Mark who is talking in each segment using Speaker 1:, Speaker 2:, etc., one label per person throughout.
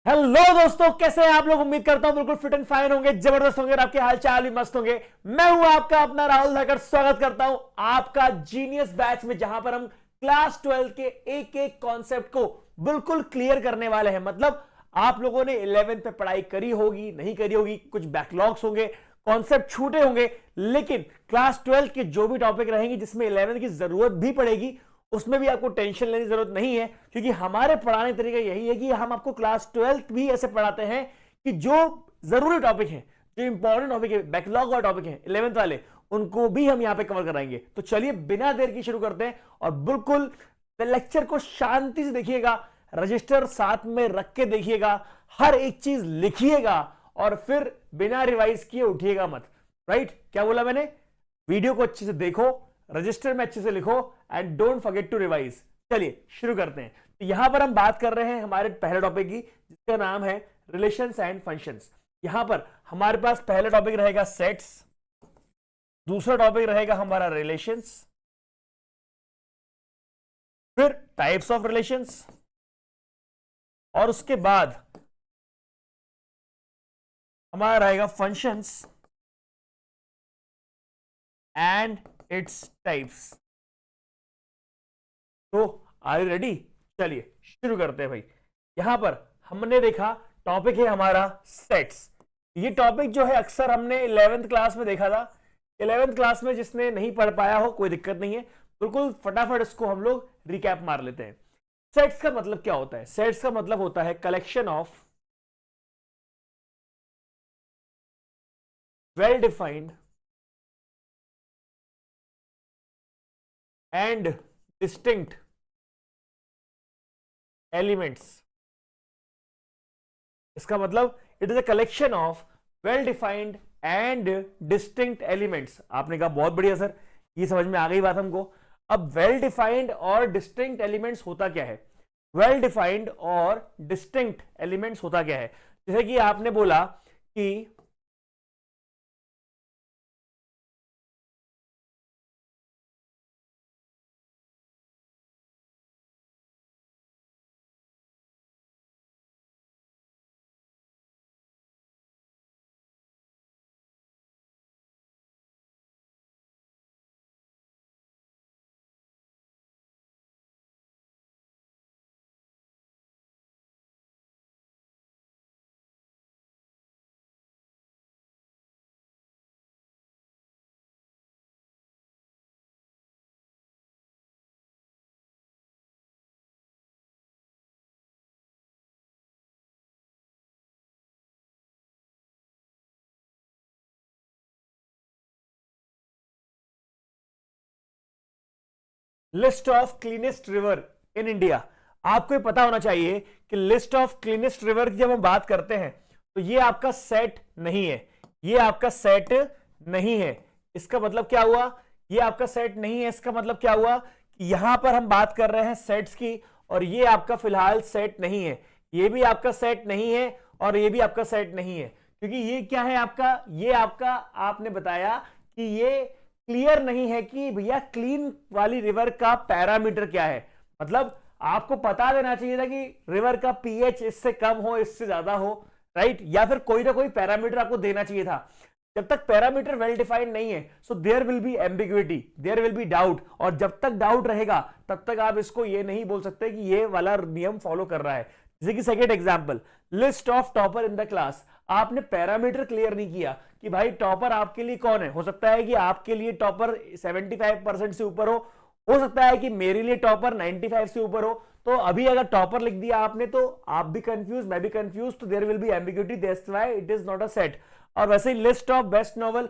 Speaker 1: Hello दोस्तों, कैसे हैं आप लोग। उम्मीद करता हूं बिल्कुल फिट एंड फाइन होंगे, जबरदस्त होंगे और आपके हाल चाल भी मस्त होंगे। मैं हूं आपका अपना राहुल धाकर, स्वागत करता हूं आपका जीनियस बैच में, जहां पर हम क्लास 12 के एक एक कॉन्सेप्ट को बिल्कुल क्लियर करने वाले हैं। मतलब आप लोगों ने 11th पे पढ़ाई करी होगी, नहीं करी होगी, कुछ बैकलॉग्स होंगे, कॉन्सेप्ट छूटे होंगे, लेकिन क्लास 12 के जो भी टॉपिक रहेंगे जिसमें 11th की जरूरत भी पड़ेगी, उसमें भी आपको टेंशन लेने की जरूरत नहीं है, क्योंकि हमारे पढ़ाने तरीका यही है कि हम आपको क्लास 12 भी ऐसे पढ़ाते हैं कि जो जरूरी टॉपिक है, जो इंपॉर्टेंट टॉपिक है, बैकलॉग वाले टॉपिक है 11th वाले, उनको भी हम यहां पे कवर कराएंगे। तो चलिए बिना देर की शुरू करते हैं और बिल्कुल लेक्चर को शांति से देखिएगा, रजिस्टर साथ में रख के देखिएगा, हर एक चीज लिखिएगा और फिर बिना रिवाइज किए उठिएगा मत। राइट, क्या बोला मैंने? वीडियो को अच्छे से देखो, रजिस्टर में अच्छे से लिखो and don't forget to revise. चलिए शुरू करते हैं। तो यहां पर हम बात कर रहे हैं हमारे पहले टॉपिक की, जिसका नाम है रिलेशंस एंड फंक्शंस। यहां पर हमारे पास पहला टॉपिक रहेगा सेट्स, दूसरा टॉपिक रहेगा हमारा रिलेशंस, फिर टाइप्स ऑफ रिलेशंस, और उसके बाद हमारा रहेगा फंक्शंस एंड इट्स टाइप्स। तो आर यू रेडी? चलिए शुरू करते हैं भाई। यहां पर हमने देखा टॉपिक है हमारा सेट्स। ये टॉपिक जो है अक्सर हमने 11th क्लास में देखा था। 11th क्लास में जिसने नहीं पढ़ पाया हो कोई दिक्कत नहीं है, बिल्कुल फटाफट इसको हम लोग रिकैप मार लेते हैं। सेट्स का मतलब क्या होता है? सेट्स का मतलब होता है collection of well defined and distinct elements. इसका मतलब it is a collection of well defined and distinct elements. आपने कहा बहुत बढ़िया सर, ये समझ में आ गई बात हमको। अब वेल डिफाइंड और डिस्टिंक्ट एलिमेंट्स होता क्या है? वेल डिफाइंड और डिस्टिंक्ट एलिमेंट्स होता क्या है? जैसे कि आपने बोला कि list of cleanest river in India. आपको पता होना चाहिए कि लिस्ट ऑफ क्लीनेस्ट रिवर की जब हम बात करते हैं तो ये आपका सेट नहीं है, ये आपका सेट नहीं है। इसका मतलब क्या हुआ? ये आपका सेट नहीं है। इसका मतलब क्या हुआ कि यहां पर हम बात कर रहे हैं सेट्स की, और ये आपका फिलहाल सेट नहीं है, ये भी आपका सेट नहीं है और ये भी आपका सेट नहीं है। क्योंकि ये क्या है आपका? ये आपका, आपने बताया कि ये क्लियर नहीं है कि भैया क्लीन वाली रिवर का पैरामीटर क्या है। मतलब आपको पता देना चाहिए था कि रिवर का पीएच इससे कम हो, इससे ज्यादा हो, राइट? या फिर कोई ना कोई पैरामीटर आपको देना चाहिए था। जब तक पैरामीटर वेल डिफाइंड नहीं है, so there will be ambiguity, there will be doubt, और जब तक डाउट रहेगा तब तक आप इसको ये नहीं बोल सकते कि ये वाला नियम फॉलो कर रहा है। जैसे कि second example, list of topper in the class. आपने पैरामीटर क्लियर नहीं किया कि भाई टॉपर आपके लिए कौन है। हो सकता है कि आपके लिए टॉपर 75% से ऊपर हो सकता है कि मेरे लिए टॉपर 95 से ऊपर हो। तो अभी अगर टॉपर लिख दिया आपने तो आप भी कंफ्यूज, मैं भी कंफ्यूज, तो there will be ambiguity, that's why it is not a set. और वैसे ही list of best novel,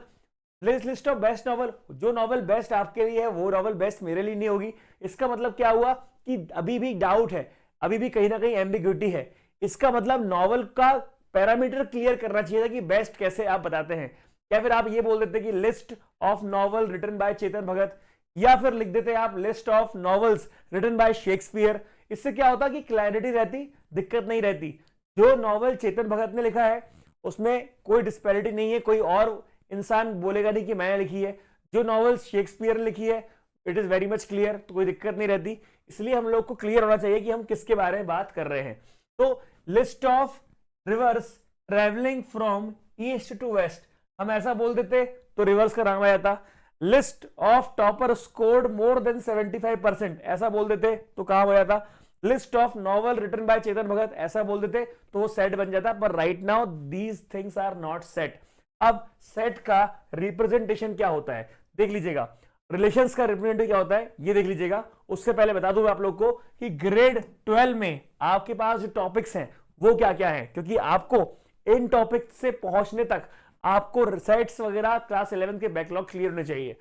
Speaker 1: list of best novel, जो नॉवल बेस्ट आपके लिए है वो नॉवल बेस्ट मेरे लिए नहीं होगी। इसका मतलब क्या हुआ कि अभी भी डाउट है, अभी भी कहीं ना कहीं एम्बिग्युइटी है। इसका मतलब नॉवल का पैरामीटर क्लियर करना चाहिए था कि बेस्ट कैसे आप बताते हैं। या फिर आप ये बोल देते कि list of novel written by Chetan Bhagat, या फिर लिख देते आप list of novels written by Shakespeare. इससे क्या होता कि क्लैरिटी रहती, दिक्कत नहीं रहती। जो नॉवल चेतन भगत ने लिखा है उसमें कोई डिस्पैरिटी नहीं है, कोई और इंसान बोलेगा नहीं कि मैंने लिखी है। जो नॉवल शेक्सपियर ने लिखी है it is very much clear, तो कोई दिक्कत नहीं रहती। इसलिए हम लोग को क्लियर होना चाहिए कि हम किसके बारे में बात कर रहे हैं। तो list of rivers travelling from east to west, हम ऐसा बोल देते तो रिवर्स का नाम आ जाता। List of topper scored more than 75%, ऐसा बोल देते तो कहां हो जाता। List of novel written by Chetan Bhagat, ऐसा बोल देते तो वो सेट बन जाता। पर right now these things are not set. अब सेट का रिप्रेजेंटेशन क्या होता है देख लीजिएगा, रिलेशंस का रिप्रेजेंटेशन क्या होता है ये देख लीजिएगा। उससे पहले बता दूं आप लोग को कि ग्रेड 12 में आपके पास जो टॉपिक्स हैं वो क्या क्या है, क्योंकि आपको इन टॉपिक से पहुंचने तक आपको सेट्स वगैरह क्लास 11 के बैकलॉग क्लियर होने चाहिए।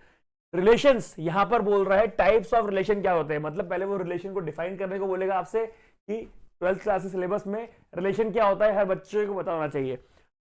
Speaker 1: रिलेशंस यहां पर बोल रहा है टाइप्स ऑफ रिलेशन क्या होते हैं, मतलब पहले वो रिलेशन को डिफाइन करने को बोलेगा आपसे कि 12th क्लास सिलेबस में रिलेशन क्या होता है हर बच्चे को पता होना चाहिए।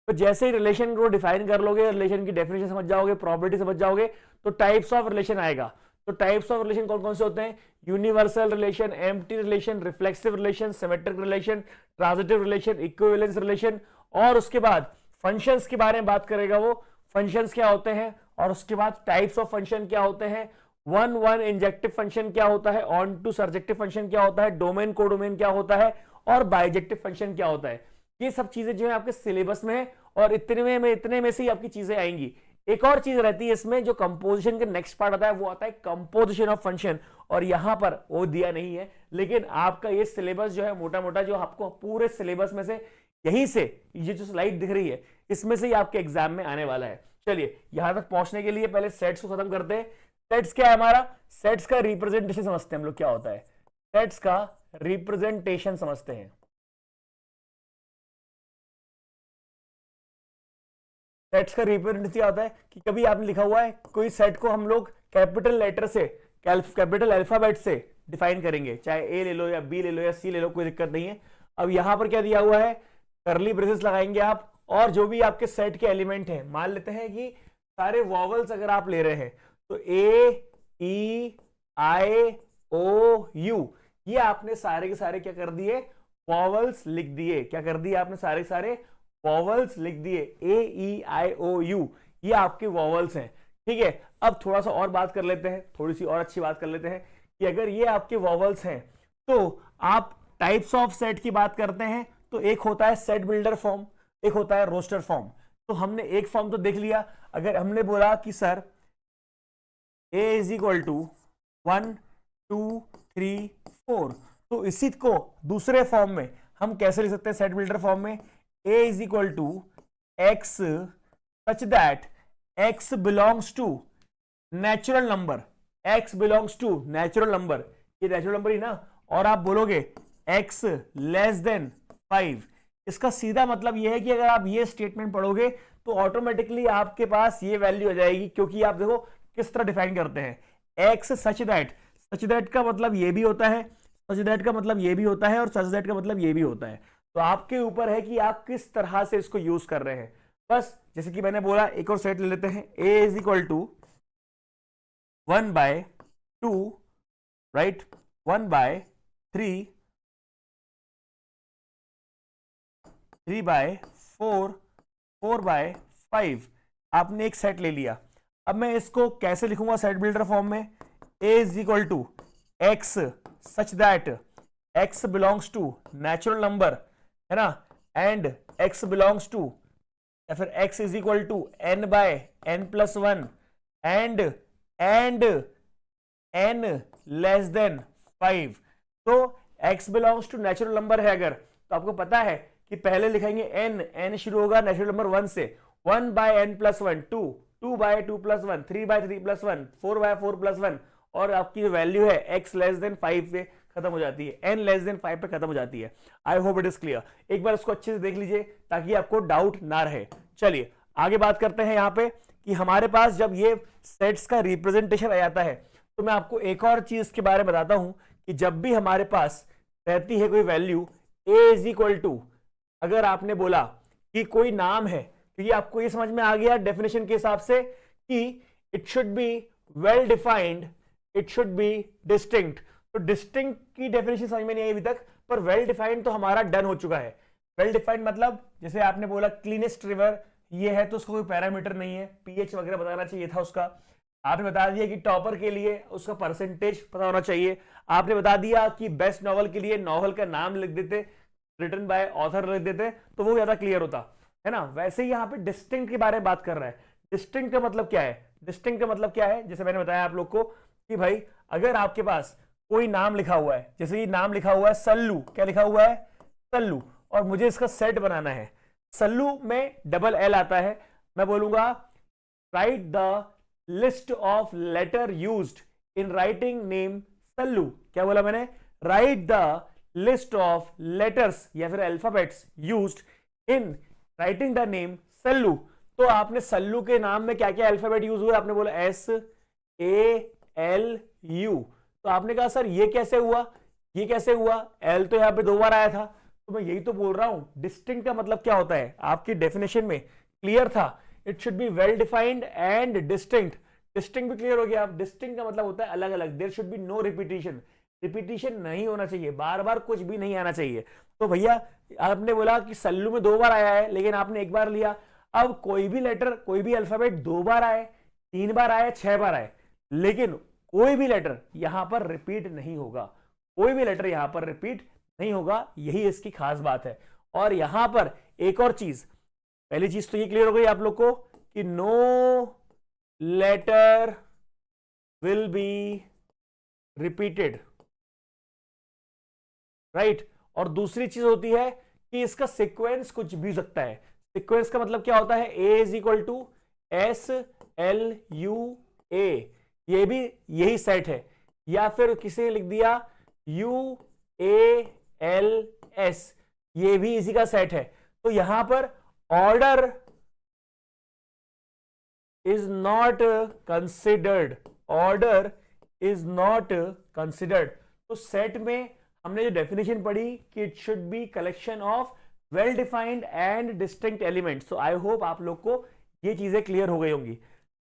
Speaker 1: तो जैसे ही रिलेशन को डिफाइन कर लोगे, रिलेशन की डेफिनेशन समझ जाओगे, प्रॉपर्टी समझ जाओगे, तो टाइप्स ऑफ रिलेशन आएगा। तो टाइप्स ऑफ रिलेशन कौन कौन से होते हैं, universal relation, empty relation, reflexive relation, symmetric relation, transitive relation, equivalence relation. और उसके बाद फंक्शंस के बारे में बात करेगा वो, फंक्शंस क्या होते हैं, और उसके बाद टाइप्स ऑफ फंक्शन क्या होते हैं, वन वन इंजेक्टिव फंक्शन क्या होता है, ऑन टू सर्जेक्टिव फंक्शन क्या होता है, डोमेन कोडोमेन क्या होता है, और बाइजेक्टिव फंक्शन क्या होता है। ये सब चीजें जो है आपके सिलेबस में है और इतने में से ही आपकी चीजें आएंगी। एक और चीज रहती है इसमें जो कंपोजिशन के नेक्स्ट पार्ट आता है, वो आता है कंपोजिशन ऑफ फंक्शन, और यहां पर वो दिया नहीं है। लेकिन आपका ये सिलेबस जो है मोटा मोटा जो आपको पूरे सिलेबस में से यहीं से ये जो स्लाइड दिख रही है इसमें से ही आपके एग्जाम में आने वाला है। चलिए यहां तक पहुंचने के लिए पहले सेट्स को खत्म करते हैं। सेट्स क्या है हमारा, सेट्स का रिप्रेजेंटेशन समझते हैं हम लोग क्या होता है, सेट्स का रिप्रेजेंटेशन समझते हैं। सेट्स का रिप्रेजेंटेशन क्या होता है कि कभी आपने लिखा हुआ है कोई सेट को हम लोग कैपिटल लेटर से, कैपिटल अल्फाबेट से डिफाइन करेंगे, चाहे ए ले लो या बी ले लो या सी ले लो, कोई दिक्कत नहीं है। अब यहां पर क्या दिया हुआ है, करली ब्रेसेस लगाएंगे आप, और जो भी आपके सेट के एलिमेंट हैं, मान लेते हैं कि सारे वॉवल्स अगर आप ले रहे हैं तो ए ई आई ओ यू, ये आपने सारे के सारे क्या कर दिए, वॉवल्स लिख दिए। क्या कर दिए आपने, सारे सारे वॉवल्स लिख दिए, ए ई आई ओ यू, ये आपके वॉवल्स हैं। ठीक है, अब थोड़ा सा और बात कर लेते हैं, थोड़ी सी और अच्छी बात कर लेते हैं कि अगर ये आपके वॉवल्स हैं तो आप टाइप्स ऑफ सेट की बात करते हैं तो एक होता है सेट बिल्डर फॉर्म, एक होता है रोस्टर फॉर्म। तो हमने एक फॉर्म तो देख लिया, अगर हमने बोला कि sir a is equal to 1 2 3 4, तो इसी को दूसरे फॉर्म में हम कैसे लिख सकते हैं, सेट बिल्डर फॉर्म में a is equal to x such that x belongs to natural number, x belongs to natural number, ये नेचुरल नंबर ही ना, और आप बोलोगे x लेस देन 5। इसका सीधा मतलब यह है कि अगर आप ये स्टेटमेंट पढ़ोगे तो ऑटोमेटिकली आपके पास ये वैल्यू आ जाएगी, क्योंकि आप देखो किस तरह डिफाइन करते हैं, x सच दैट का मतलब ये भी होता है, सच दैट का मतलब ये भी होता है, और सच दैट का मतलब ये भी होता है। तो आपके ऊपर है कि आप किस तरह से इसको यूज कर रहे हैं। बस जैसे कि मैंने बोला, एक और सेट ले लेते हैं, a is equal to 1/2 right, 1/3, 3/4, 4/5, आपने एक सेट ले लिया। अब मैं इसको कैसे लिखूंगा सेट बिल्डर फॉर्म में, a is equal to x such that x belongs to natural number, है ना, एंड x बिलोंग्स टू, या फिर x is equal to n/n+1 and n less than 5। तो x belongs to natural number है अगर, तो आपको पता है कि पहले लिखेंगे n शुरू होगा नेचुरल नंबर 1 से, 1/n+1, 2, 2/2+1, 3/3+1, 4/4+1, और आपकी जो वैल्यू है x लेस देन 5 पे खत्म हो जाती है, n लेस देन 5 पे खत्म हो जाती है। आई होप इट इज क्लियर। एक बार इसको अच्छे से देख लीजिए ताकि आपको डाउट ना रहे। चलिए आगे बात करते हैं यहाँ पे कि हमारे पास जब ये सेट्स का रिप्रेजेंटेशन आ जाता है तो मैं आपको एक और चीज के बारे में बताता हूं कि जब भी हमारे पास रहती है कोई value a is equal to, अगर आपने बोला कि कोई नाम है, क्योंकि आपको ये समझ में आ गया डेफिनेशन के हिसाब से कि it should be well defined, it should be distinct. तो डिस्टिंक्ट की डेफिनेशन समझ में नहीं आई अभी तक, पर वेल डिफाइंड तो हमारा डन हो चुका है। वेल डिफाइंड मतलब जैसे आपने बोला क्लीनेस्ट रिवर ये है तो उसका कोई पैरामीटर नहीं है, पीएच वगैरह बताना चाहिए था उसका। आपने बता दिया कि टॉपर के लिए उसका परसेंटेज पता होना चाहिए। आपने बता दिया कि बेस्ट नॉवल के लिए नॉवल का नाम लिख देते, रिटन बाय ऑथर लिख देते तो वो ज्यादा क्लियर होता है ना। वैसे ही यहाँ पे डिस्टिंक्ट के बारे में बात कर रहा है। डिस्टिंक्ट का मतलब क्या है? डिस्टिंक्ट का मतलब क्या है, जैसे मैंने बताया आप लोग को कि भाई अगर आपके पास कोई नाम लिखा हुआ है, जैसे ये नाम लिखा हुआ है सल्लू, क्या लिखा हुआ है? सल्लू, और मुझे इसका सेट बनाना है। सल्लू में डबल एल आता है, मैं बोलूंगा write the list of letter used in writing name Sallu. क्या बोला मैंने? Write the list of letters या फिर alphabets used in writing the name Sallu. तो आपने सल्लू के नाम में क्या क्या अल्फाबेट यूज हुआ? आपने बोला SALU। तो आपने कहा सर ये कैसे हुआ, ये कैसे हुआ? एल तो यहां पे 2 बार आया था। तो मैं यही तो बोल रहा हूं डिस्टिंक्ट का मतलब क्या होता है, आपकी डेफिनेशन में क्लियर था। It should be well defined and distinct. Distinct भी क्लियर हो गया। अब डिस्टिंक्ट का मतलब होता है अलग अलग। There should be no repetition. Repetition नहीं होना चाहिए, बार बार कुछ भी नहीं आना चाहिए। तो भैया आपने बोला कि सल्लू में 2 बार आया है, लेकिन आपने 1 बार लिया। अब कोई भी लेटर, कोई भी अल्फाबेट 2 बार आए, 3 बार आए, 6 बार आए, लेकिन कोई भी लेटर यहां पर रिपीट नहीं होगा। कोई भी लेटर यहां पर रिपीट नहीं होगा, यही इसकी खास बात है। और यहां पर एक और चीज, पहली चीज तो ये क्लियर हो गई आप लोग को कि no letter will be repeated, right. और दूसरी चीज होती है कि इसका सीक्वेंस कुछ भी हो सकता है। सीक्वेंस का मतलब क्या होता है? A is equal to SLUA, ये भी यही सेट है। या फिर किसी ने लिख दिया UALS, ये भी इसी का सेट है। तो यहां पर order is not considered, order is not considered. तो सेट में हमने जो डेफिनेशन पढ़ी कि it should be collection of well defined and distinct elements. तो आई होप आप लोग को ये चीजें क्लियर हो गई होंगी।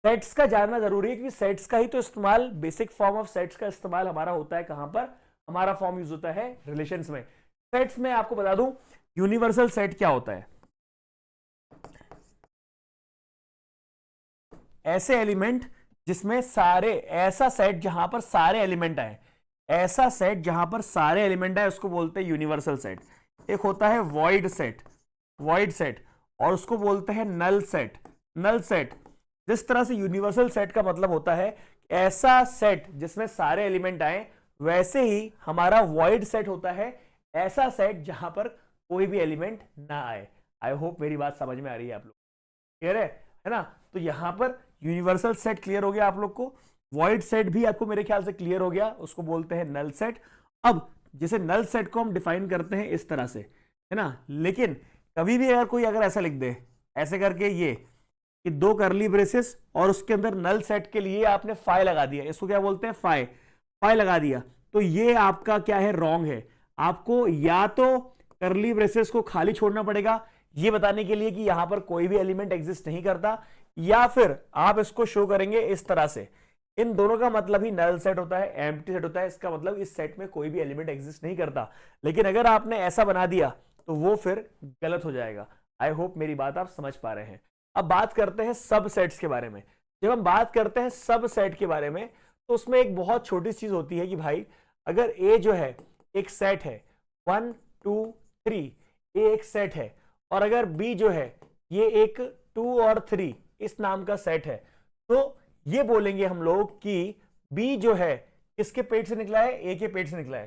Speaker 1: सेट्स का जानना जरूरी है, क्योंकि सेट्स का ही तो इस्तेमाल, बेसिक फॉर्म ऑफ सेट्स का इस्तेमाल हमारा होता है कहां पर? हमारा फॉर्म यूज होता है रिलेशंस में। सेट्स में आपको बता दूं यूनिवर्सल सेट क्या होता है। ऐसे एलिमेंट जिसमें सारे, ऐसा सेट जहां पर सारे एलिमेंट आए, ऐसा सेट जहां पर सारे एलिमेंट आए उसको बोलते हैं यूनिवर्सल सेट। एक होता है वॉइड सेट, वॉइड सेट, और उसको बोलते हैं नल सेट, नल सेट। जिस तरह से यूनिवर्सल सेट का मतलब होता है ऐसा सेट जिसमें सारे एलिमेंट आए, वैसे ही हमारा वॉइड सेट होता है ऐसा सेट जहां पर कोई भी एलिमेंट ना आए। आई होप मेरी बात समझ में आ रही है आप लोग, क्लियर है ना। तो यहां पर यूनिवर्सल सेट क्लियर हो गया आप लोग को, वॉइड सेट भी आपको मेरे ख्याल से क्लियर हो गया, उसको बोलते हैं नल सेट। अब जैसे नल सेट को हम डिफाइन करते हैं इस तरह से, है ना, लेकिन कभी भी अगर कोई अगर ऐसा लिख दे, ऐसे करके ये कि 2 कर्ली ब्रेसेस और उसके अंदर नल सेट के लिए आपने फाई लगा दिया, इसको क्या बोलते हैं? फाई, फाई लगा दिया, तो ये आपका क्या है? रॉन्ग है। आपको या तो कर्ली ब्रेसेस को खाली छोड़ना पड़ेगा ये बताने के लिए कि यहां पर कोई भी एलिमेंट एग्जिस्ट नहीं करता, या फिर आप इसको शो करेंगे इस तरह से। इन दोनों का मतलब ही नल सेट होता है, एम्प्टी सेट होता है। इसका मतलब इस सेट में कोई भी एलिमेंट एग्जिस्ट नहीं करता। लेकिन अगर आपने ऐसा बना दिया तो वो फिर गलत हो जाएगा। आई होप मेरी बात आप समझ पा रहे हैं। अब बात करते हैं सब सेट्स के बारे में। जब हम बात करते हैं सब सेट के बारे में, तो उसमें एक बहुत छोटी चीज होती है कि भाई अगर ए जो है एक सेट है 1 2 3, ए एक सेट है, और अगर बी जो है ये एक 2 और 3 इस नाम का सेट है, तो ये बोलेंगे हम लोग कि बी जो है किसके पेट से निकला है? ए के पेट से निकला है।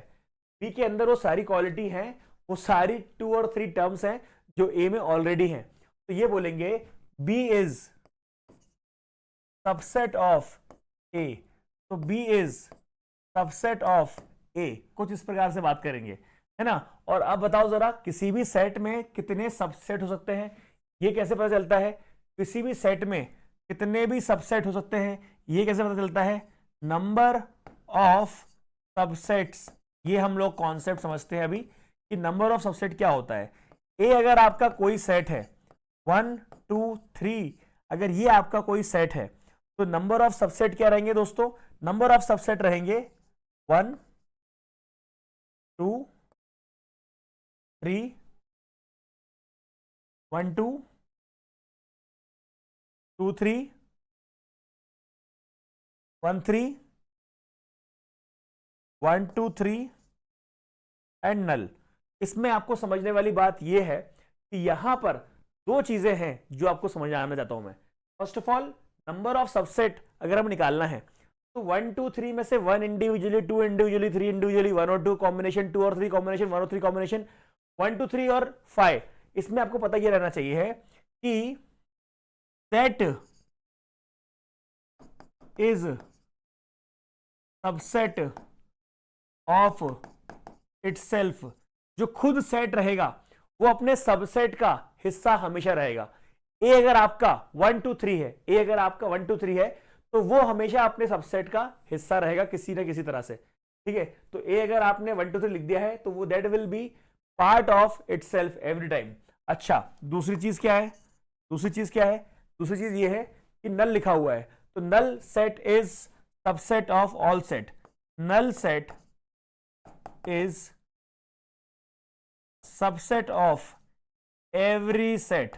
Speaker 1: बी के अंदर वो सारी क्वालिटी हैं, वो सारी 2 और 3 टर्म्स हैं जो ए में ऑलरेडी हैं। तो ये बोलेंगे बी इज सबसेट ऑफ ए। तो बी इज सबसेट ऑफ ए, कुछ इस प्रकार से बात करेंगे, है ना। और अब बताओ जरा, किसी भी सेट में कितने सबसेट हो सकते हैं? ये कैसे पता चलता है? किसी भी सेट में कितने भी सबसेट हो सकते हैं, ये कैसे पता चलता है? नंबर ऑफ सबसेट्स, ये हम लोग कॉन्सेप्ट समझते हैं अभी कि नंबर ऑफ सबसेट क्या होता है। ए अगर आपका कोई सेट है 1 2 3, अगर ये आपका कोई सेट है, तो नंबर ऑफ सबसेट क्या रहेंगे दोस्तों? नंबर ऑफ सबसेट रहेंगे 1 2 3, 1 2 2 3, 1 3, 1 2 3 एंड नल। इसमें आपको समझने वाली बात यह है कि यहां पर दो चीजें हैं जो आपको समझ आना चाहता हूं मैं। First of all, number of subset अगर हम निकालना है तो 1 2 3 में से 1 इंडिविजुअली, 2 इंडिविजुअली, 3 इंडिविजुअली, 1 और 2 कॉम्बिनेशन, 2 और 3 कॉम्बिनेशन, 1 और 3 कॉम्बिनेशन, 1 2 3 और 5। इसमें आपको पता यह रहना चाहिए है कि set is subset of itself. जो खुद सेट रहेगा वो अपने सबसेट का हिस्सा हमेशा रहेगा। ए अगर आपका 1 2 3 है, ए अगर आपका 1 2 3 है तो वो हमेशा अपने सबसेट का हिस्सा रहेगा किसी ना किसी तरह से, ठीक है। तो ए अगर आपने 1 2 3 लिख दिया है तो वो that will be part of itself every time. अच्छा, दूसरी चीज क्या है? दूसरी चीज क्या है? दूसरी चीज ये है कि नल लिखा हुआ है, तो null set is subset of all set. Null set is subset of every set.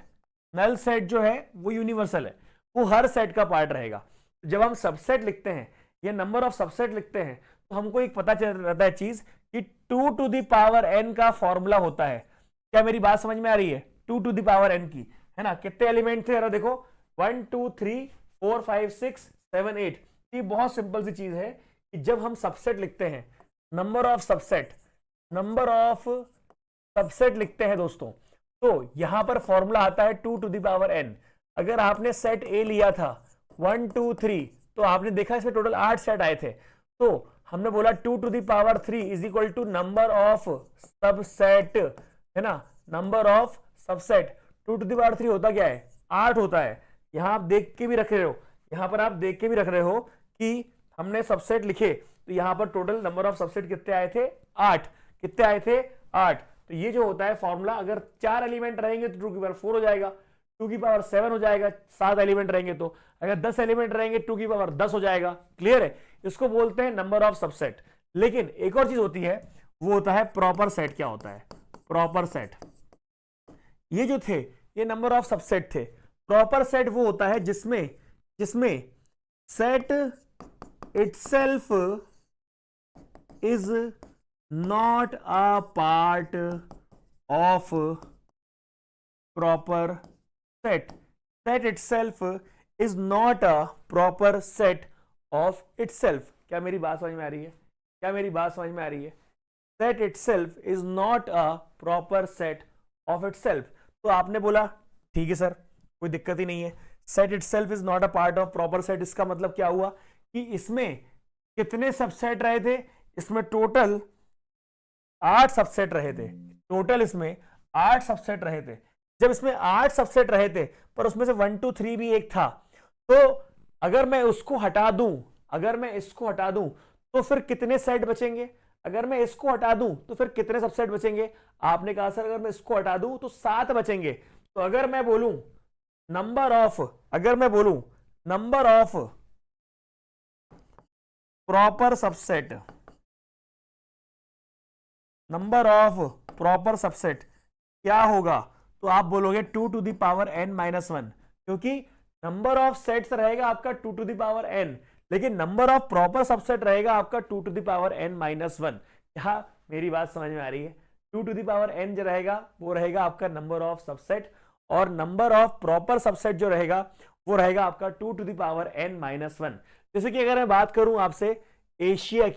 Speaker 1: Null set जो है वो यूनिवर्सल है, वो हर सेट का पार्ट रहेगा। जब हम सबसेट लिखते हैं या नंबर ऑफ सबसेट लिखते हैं तो हमको एक पता चल रहता है चीज कि 2 टू द पावर n का फॉर्मूला होता है। क्या मेरी बात समझ में आ रही है? 2 टू द पावर n की, है ना। कितने एलिमेंट थे? देखो 1 2 3 4 5 6 7 8। ये बहुत सिंपल सी चीज है कि जब हम सबसेट लिखते हैं, नंबर ऑफ सबसेट लिखते हैं दोस्तों, तो यहां पर फॉर्मूला आता है 2 टू द पावर n। अगर आपने सेट ए लिया था 1 2 3 तो आपने देखा इसमें टोटल 8 सेट आए थे, तो हमने बोला 2 to the power 3 is equal to number of subset, है ना। Number of subset 2 to the power 3 होता क्या है? 8 होता है। यहां आप देख के भी रख रहे हो, यहां पर आप देख के भी रख रहे हो कि हमने सबसेट लिखे तो यहां पर टोटल नंबर ऑफ सबसेट कितने आए थे? 8। कितने आए थे? 8। तो ये जो होता है फॉर्मूला, अगर 4 एलिमेंट रहेंगे तो 2 की पावर 4 हो जाएगा, 2 की पावर 7 हो जाएगा, 7 एलिमेंट रहेंगे तो, अगर 10 एलिमेंट रहेंगे 2 की पावर 10 हो जाएगा। क्लियर है? इसको बोलते हैं नंबर ऑफ सबसेट। लेकिन एक और चीज होती है, वो होता है प्रॉपर सेट। क्या होता है प्रॉपर सेट? ये जो थे ये नंबर ऑफ सबसेट थे। प्रॉपर सेट वो होता है जिसमें set itself is not a part of proper set. Set itself is not a proper set of itself. क्या मेरी बात समझ में आ रही है? क्या मेरी बात समझ में आ रही है? Set itself is not a proper set of itself. तो आपने बोला ठीक है सर, कोई दिक्कत ही नहीं है, set itself is not a part of proper set. इसका मतलब क्या हुआ कि इसमें कितने सबसेट रहे थे? इसमें टोटल 8 सबसेट रहे थे। टोटल इसमें 8 सबसेट रहे थे। जब इसमें 8 सबसेट रहे थे पर उसमें से 1 2 3 भी एक था, तो अगर मैं उसको हटा दूं, तो फिर कितने सेट बचेंगे? अगर मैं इसको हटा दूं तो फिर कितने सबसेट बचेंगे? आपने कहा सर अगर मैं इसको हटा दूं तो 7 बचेंगे। तो अगर मैं बोलूं number of proper subset, number of proper subset क्या होगा? तो आप बोलोगे 2 to the power n minus 1, क्योंकि नंबर ऑफ सेट्स रहेगा आपका 2 टू द पावर n, लेकिन नंबर ऑफ प्रॉपर सबसेट रहेगा आपका 2 to the power n minus 1। क्या मेरी बात समझ में आ रही है? 2 टू द पावर n जो रहेगा वो रहेगा आपका नंबर ऑफ सबसेट, और नंबर ऑफ प्रॉपर सबसेट जो रहेगा वो रहेगा आपका 2 to the power n minus 1। जैसे कि अगर मैं बात करूं आपसे एशिया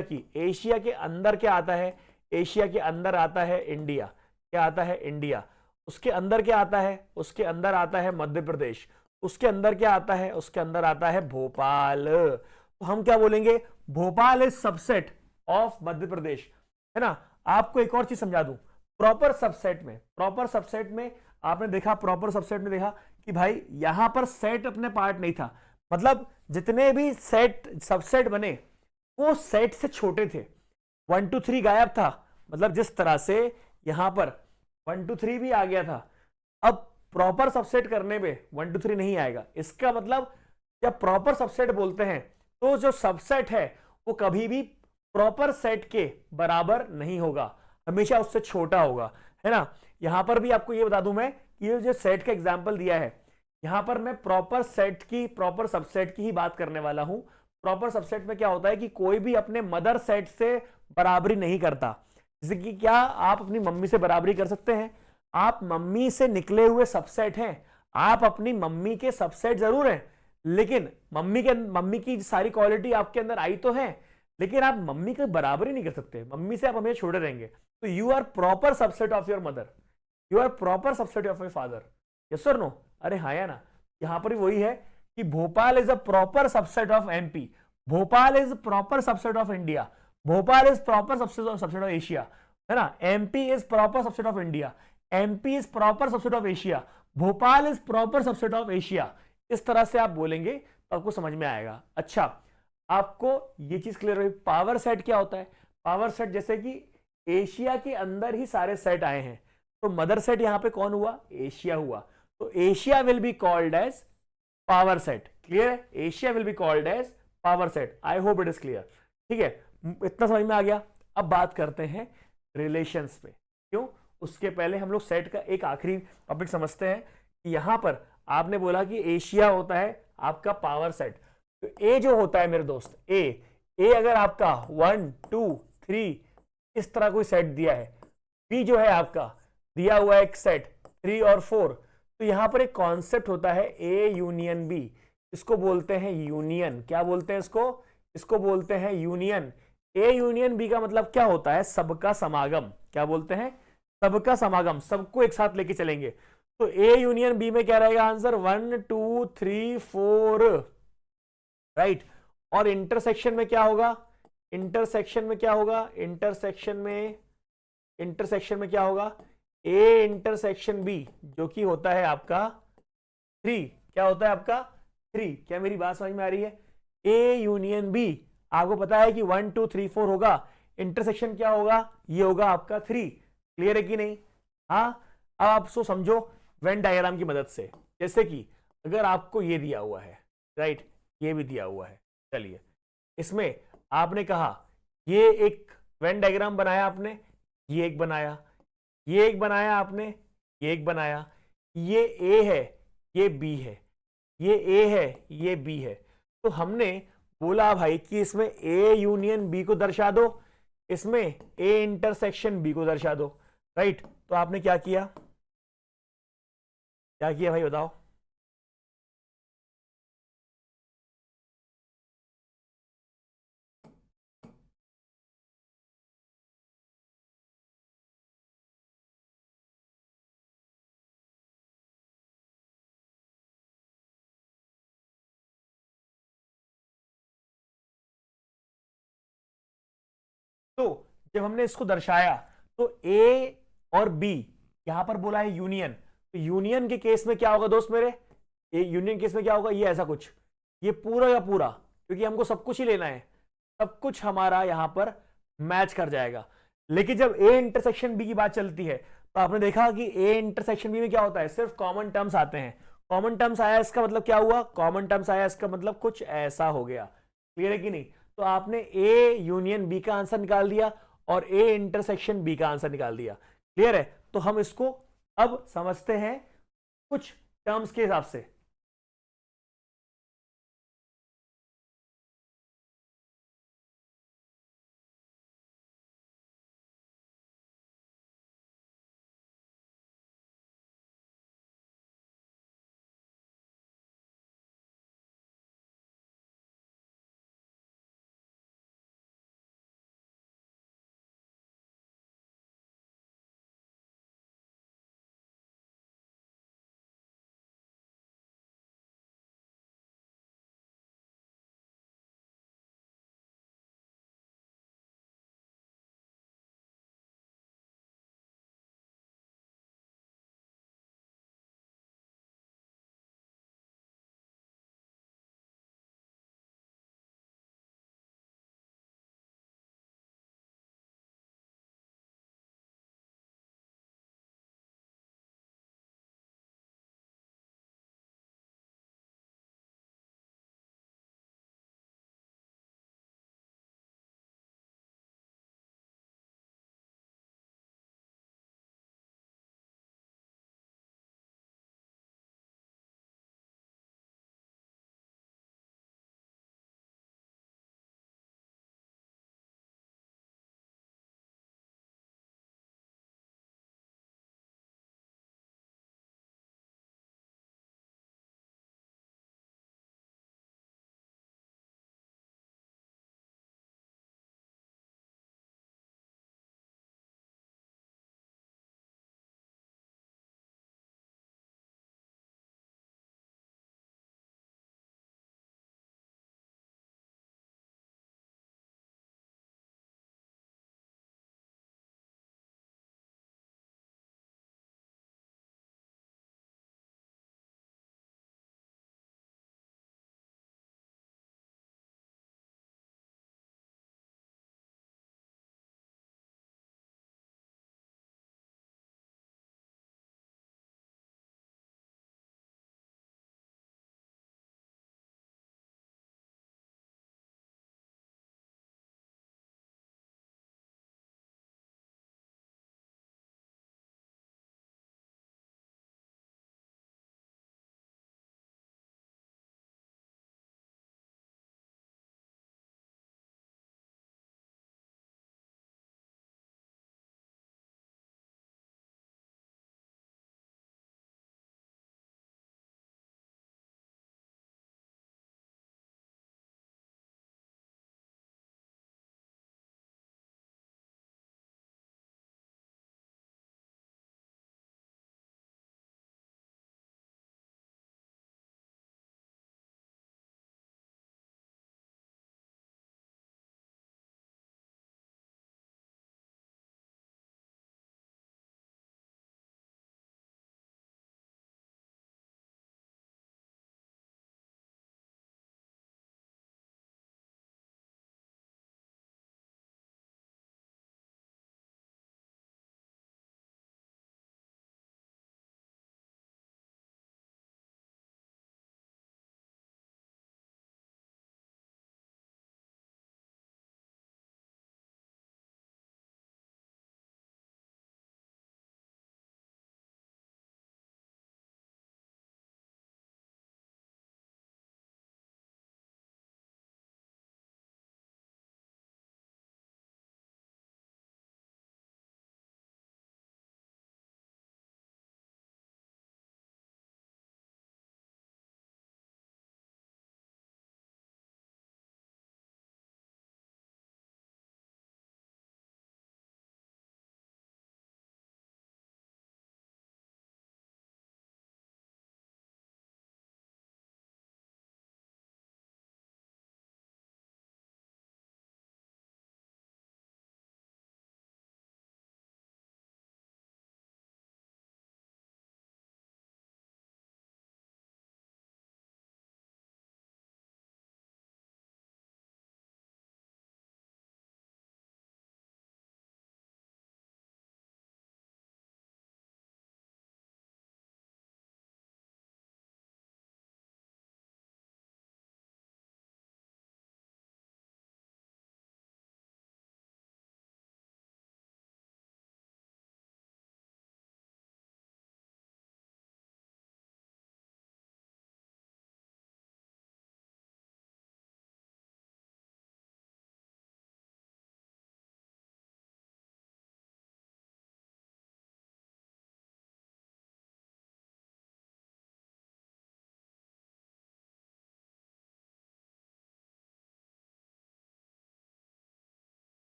Speaker 1: की, एशिया के अंदर क्या आता है? एशिया के अंदर आता है इंडिया। क्या आता है? इंडिया। उसके अंदर क्या आता है? उसके अंदर आता है मध्य प्रदेश। उसके अंदर क्या आता है? उसके अंदर आता है भोपाल। तो हम क्या बोलेंगे? Bhopal is subset of Madhya Pradesh, है ना। आपको एक और चीज समझा दूं, प्रॉपर सबसेट में आपने देखा, प्रॉपर सबसेट में देखा कि भाई यहां पर सेट अपने पार्ट नहीं था, मतलब जितने भी सेट सबसेट बने वो सेट से छोटे थे। 1 2 3 गायब था, मतलब जिस तरह से यहां पर 1 2 3 भी आ गया था, अब प्रॉपर सबसेट करने में 1 2 3 नहीं आएगा। इसका मतलब जब प्रॉपर सबसेट बोलते हैं तो जो सबसेट है वो कभी भी प्रॉपर सेट के बराबर नहीं होगा, हमेशा उससे छोटा होगा, है ना। यहां पर भी आपको ये बता दूं मैं कि ये जो सेट का एग्जांपल दिया है, यहां पर मैं प्रॉपर सेट की, प्रॉपर सबसेट की ही बात करने वाला हूं। प्रॉपर सबसेट में क्या होता है कि कोई भी अपने मदर सेट से बराबरी नहीं करता। जैसे कि क्या आप अपनी मम्मी से बराबरी कर सकते हैं? आप मम्मी से निकले हुए सबसेट हैं, आप अपनी मम्मी के सबसेट जरूर हैं, लेकिन मम्मी की सारी क्वालिटी आपके अंदर आई तो है, लेकिन आप मम्मी की बराबरी नहीं कर सकते, मम्मी से आप हमेशा छोड़े रहेंगे। तो you are proper subset of your mother, you are proper subset of your father. Yes और नो? अरे हाँ या ना? यहां पर वही है कि Bhopal is a proper subset of MP, Bhopal is proper subset of India, Bhopal is proper subset of Asia, है ना? MP is proper subset of India, MP is proper subset of Asia, Bhopal is proper subset of Asia. इस तरह से आप बोलेंगे तो आपको समझ में आएगा। अच्छा, आपको ये चीज क्लियर हुई। पावर सेट क्या होता है? पावर सेट जैसे कि एशिया के अंदर ही सारे सेट आए हैं, तो मदर सेट यहां पे कौन हुआ? एशिया हुआ। तो Asia will be called as power set. Clear है? Asia will be called as power set. I hope it is clear. ठीक है, इतना समझ में आ गया। अब बात करते हैं रिलेशंस पे। क्यों? उसके पहले हम लोग सेट का एक आखिरी टॉपिक समझते हैं कि यहां पर आपने बोला कि एशिया होता है आपका पावर सेट। तो ए जो होता है मेरे दोस्त, ए अगर आपका 1 2 3 इस तरह कोई सेट दिया है, बी जो है आपका दिया हुआ है एक सेट 3 और 4, तो यहां पर एक कॉन्सेप्ट होता है ए यूनियन बी। इसको बोलते हैं यूनियन। क्या बोलते हैं इसको? इसको बोलते हैं यूनियन। ए यूनियन बी का मतलब क्या होता है? सबका समागम। क्या बोलते हैं? सबका समागम, सबको एक साथ लेके चलेंगे। तो ए यूनियन बी में क्या रहेगा आंसर? 1 2 3 4, राइट। और इंटरसेक्शन में क्या होगा? इंटरसेक्शन में क्या होगा? इंटरसेक्शन में क्या होगा? ए इंटरसेक्शन बी, जो कि होता है आपका 3। क्या होता है आपका? 3। क्या मेरी बात समझ में आ रही है? ए यूनियन बी, आपको पता है कि 1 2 3 4 होगा, इंटरसेक्शन क्या होगा? ये होगा आपका 3। क्लियर है कि नहीं? हाँ। अब आप सो समझो वेन डायग्राम की मदद से। जैसे कि अगर आपको ये दिया हुआ है, राइट, ये भी दिया हुआ है, चलिए इसमें आपने कहा ये एक वेन डायग्राम बनाया आपने, ये एक बनाया, ये एक बनाया आपने, ये एक बनाया, ये ए है, ये बी है, ये ए है, ये बी है। तो हमने बोला भाई कि इसमें ए यूनियन बी को दर्शा दो, इसमें ए इंटरसेक्शन बी को दर्शा दो, राइट। तो आपने क्या किया? क्या किया भाई बताओ? तो जब हमने इसको दर्शाया तो ए और बी यहां पर बोला है यूनियन, तो यूनियन के केस में क्या होगा दोस्त मेरे? ए यूनियन केस में क्या होगा? ये ऐसा कुछ, ये पूरा का पूरा, क्योंकि हमको सब कुछ ही लेना है, सब कुछ हमारा यहां पर मैच कर जाएगा। लेकिन जब ए इंटरसेक्शन बी की बात चलती है तो आपने देखा कि ए इंटरसेक्शन बी में क्या होता है? सिर्फ कॉमन टर्म्स आते हैं। कॉमन टर्म्स आया इसका मतलब क्या हुआ? कॉमन टर्म्स आया इसका मतलब कुछ ऐसा हो गया। क्लियर है कि नहीं? तो आपने ए यूनियन बी का आंसर निकाल दिया और ए इंटरसेक्शन बी का आंसर निकाल दिया। क्लियर है? तो हम इसको अब समझते हैं कुछ टर्म्स के हिसाब से।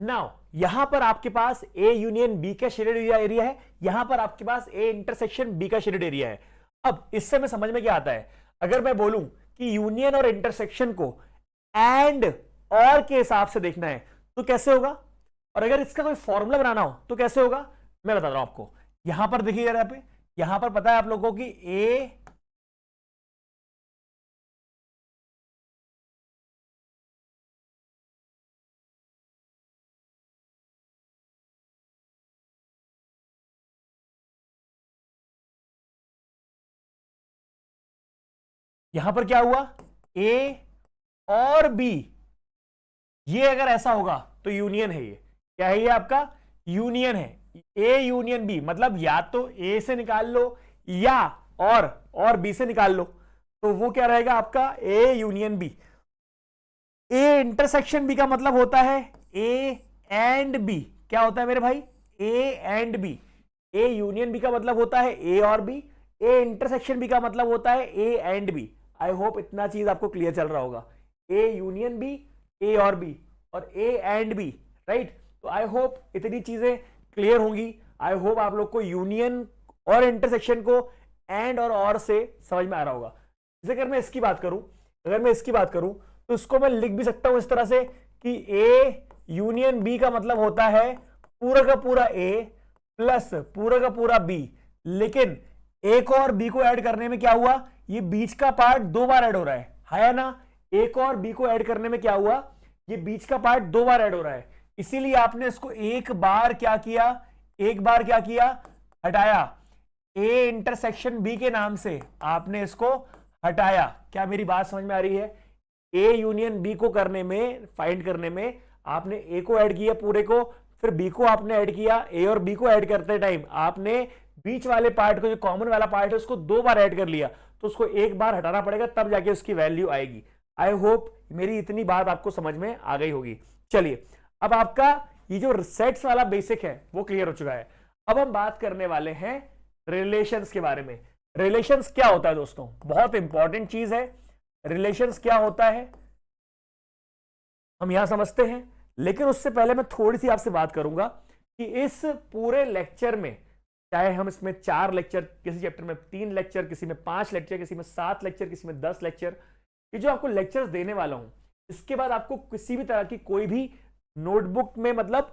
Speaker 1: नाउ यहां पर आपके पास ए यूनियन बी का शेडेड एरिया है, यहां पर आपके पास ए इंटरसेक्शन बी का शेडेड एरिया है। अब इससे में समझ में क्या आता है, अगर मैं बोलूं कि यूनियन और इंटरसेक्शन को एंड और के हिसाब से देखना है तो कैसे होगा, और अगर इसका कोई फॉर्मूला बनाना हो तो कैसे होगा, मैं बता रहा हूं आपको। यहां पर देखिए यहाँ पे, यहां पर पता है आप लोगों की ए यहां पर क्या हुआ, ए और बी, ये अगर ऐसा होगा तो यूनियन है। ये क्या है, ये आपका यूनियन है। ए यूनियन बी मतलब या तो ए से निकाल लो या और बी से निकाल लो, तो वो क्या रहेगा आपका A union B. A intersection B का मतलब होता है ए एंड बी। क्या होता है मेरे भाई, A and B. A union B का मतलब होता है ए और बी, ए इंटरसेक्शन बी का मतलब होता है A and B. I hope इतना चीज आपको क्लियर चल रहा होगा। ए यूनियन बी, ए और बी, और ए एंड बी, राइट। तो आई होप इतनी चीजें क्लियर होंगी। आई होप आप लोग को यूनियन और इंटरसेक्शन को एंड और से समझ में आ रहा होगा। जैसे अगर मैं इसकी बात करूं, तो इसको मैं लिख भी सकता हूं इस तरह से कि ए यूनियन बी का मतलब होता है पूरा का पूरा ए प्लस पूरा का पूरा बी। लेकिन ए को और बी को ऐड करने में क्या हुआ, ये बीच का पार्ट 2 बार ऐड हो रहा है ना। ए को और बी को ऐड करने में क्या हुआ, ये बीच का पार्ट 2 बार ऐड हो रहा है। इसीलिए आपने इसको एक बार क्या किया, हटाया। ए इंटरसेक्शन बी के नाम से आपने इसको हटाया। क्या मेरी बात समझ में आ रही है। ए यूनियन बी को करने में, फाइंड करने में आपने ए को ऐड किया पूरे को, फिर बी को आपने ऐड किया। ए और बी को ऐड करते टाइम आपने बीच वाले पार्ट को, जो कॉमन वाला पार्ट है, उसको 2 बार ऐड कर लिया, तो उसको एक बार हटाना पड़ेगा, तब जाके उसकी वैल्यू आएगी। आई होप मेरी इतनी बात आपको समझ में आ गई होगी। चलिए, अब आपका ये जो सेट्स वाला बेसिक है वो क्लियर हो चुका है। अब हम बात करने वाले हैं रिलेशंस के बारे में। रिलेशंस क्या होता है दोस्तों, बहुत इंपॉर्टेंट चीज है। रिलेशंस क्या होता है हम यहां समझते हैं, लेकिन उससे पहले मैं थोड़ी सी आपसे बात करूंगा कि इस पूरे लेक्चर में, चाहे हम इसमें 4 लेक्चर, किसी चैप्टर में 3 लेक्चर, किसी में 5 लेक्चर, किसी में 7 लेक्चर, किसी में 10 लेक्चर, ये जो आपको लेक्चर्स देने वाला हूं, इसके बाद आपको किसी भी तरह की कोई भी नोटबुक में, मतलब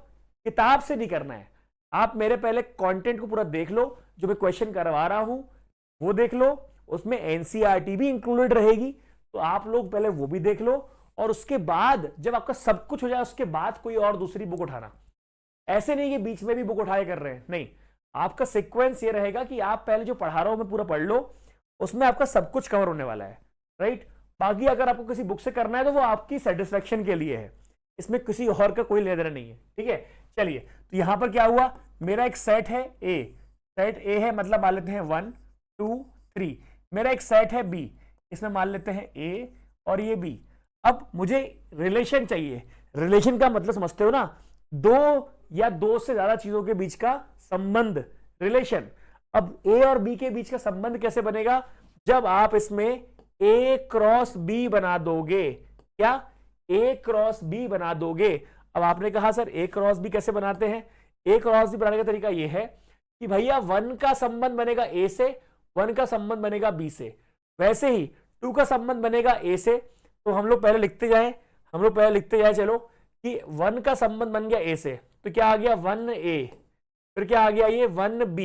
Speaker 1: किताब से नहीं करना है। आप मेरे पहले कंटेंट को पूरा देख लो, जो मैं क्वेश्चन करवा रहा हूं वो देख लो, उसमें एनसीईआरटी भी इंक्लूडेड रहेगी, तो आप लोग पहले वो भी देख लो, और उसके बाद जब आपका सब कुछ हो जाए उसके बाद कोई और दूसरी बुक उठाना। ऐसे नहीं कि बीच में भी बुक उठाए कर रहे हैं, नहीं। आपका सीक्वेंस ये रहेगा कि आप पहले जो पढ़ा रहा हूं मैं पूरा पढ़ लो, उसमें आपका सब कुछ कवर होने वाला है, राइट। बाकी अगर आपको किसी बुक से करना है तो वो आपकी सेटिस्फेक्शन के लिए है, इसमें किसी और का कोई लेना देना नहीं है, ठीक है। चलिए, तो यहां पर क्या हुआ, मेरा एक सेट है ए, सेट ए है, मतलब मान लेते हैं 1 2 3। मेरा एक सेट है बी, इसमें मान लेते हैं ए और ये बी। अब मुझे रिलेशन चाहिए। रिलेशन का मतलब समझते हो ना, 2 या 2 से ज्यादा चीजों के बीच का संबंध, रिलेशन। अब ए और बी के बीच का संबंध कैसे बनेगा, जब आप इसमें ए क्रॉस बी बना दोगे। क्या, ए क्रॉस बी बना दोगे। अब आपने कहा सर ए क्रॉस बी कैसे बनाते हैं, ए क्रॉस बी बनाने का तरीका यह है कि भैया 1 का संबंध बनेगा ए से, 1 का संबंध बनेगा बी से, वैसे ही 2 का संबंध बनेगा ए से। तो हम लोग पहले लिखते जाए, चलो, कि 1 का संबंध बन गया ए से, तो क्या आ गया 1a, फिर क्या आ गया ये 1b,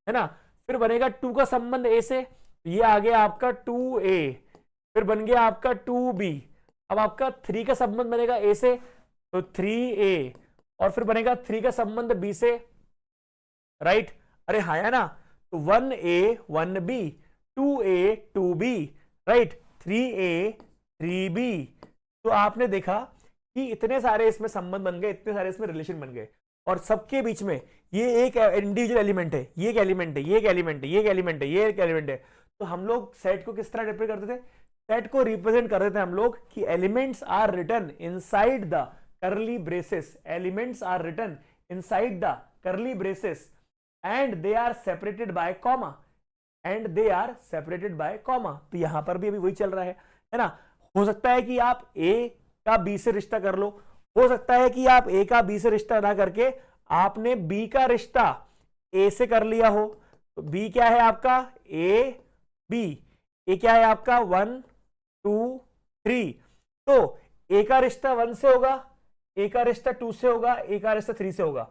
Speaker 1: है ना। फिर बनेगा 2 का संबंध ए से, ये आ गया आपका 2a, फिर बन गया आपका 2b। अब आपका 3 का संबंध बनेगा ए से, तो 3a, और फिर बनेगा 3 का संबंध बी से, राइट। अरे हाँ है ना, तो 1a 1b, 2a 2b, right, 3a 3b। तो आपने देखा कि इतने सारे इसमें संबंध बन गए, इतने सारे इसमें रिलेशन बन गए, और सबके बीच में ये एक इंडिविजुअल एलिमेंट है, ये एक एलिमेंट है, ये एक एलिमेंट है, ये एक एलिमेंट है, ये एक एलिमेंट है। तो हम लोग सेट को किस तरह रिप्रेजेंट करते थे, सेट को रिप्रेजेंट करते थे हम लोग कि elements are written inside the curly braces, elements are written inside the curly braces and they are separated by comma, तो यहां पर भी अभी वही चल रहा है ना। हो सकता है कि आप ए का बी से रिश्ता कर लो, हो सकता है कि आप ए का बी से रिश्ता ना करके आपने बी का रिश्ता ए से कर लिया हो। तो बी क्या है आपका, ए बी, ए क्या है आपका 1 2 3। तो ए का रिश्ता 1 से होगा, ए का रिश्ता 2 से होगा, ए का रिश्ता 3 से होगा।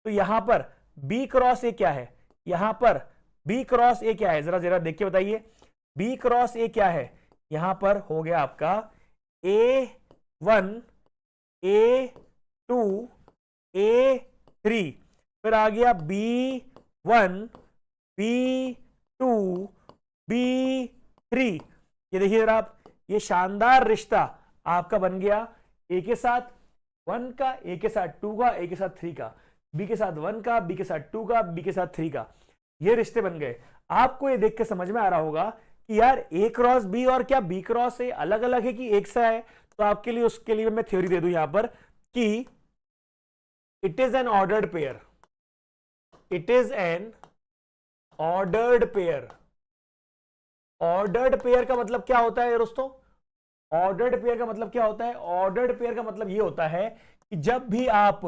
Speaker 1: तो यहां पर बी क्रॉस ए क्या है, यहां पर बी क्रॉस ए क्या है, जरा जरा देख के बताइए। बी क्रॉस ए क्या है, यहां पर हो गया आपका A1 A2 A3, फिर आ गया B1 B2 B3। ये देखिए जरा आप, ये शानदार रिश्ता आपका बन गया ए के साथ 1 का, ए के साथ 2 का, ए के साथ 3 का, बी के साथ 1 का, बी के साथ 2 का, बी के साथ 3 का। ये रिश्ते बन गए। आपको ये देख के समझ में आ रहा होगा कि यार ए क्रॉस बी और क्या बी क्रॉस ए अलग अलग है कि एक सा है। तो आपके लिए उसके लिए मैं थ्योरी दे दूं यहां पर कि it is an ordered pair, it is an ordered pair. Ordered pair का मतलब क्या होता है दोस्तों, ऑर्डर्ड पेयर का मतलब क्या होता है, ऑर्डर्ड पेयर का मतलब ये होता है कि जब भी आप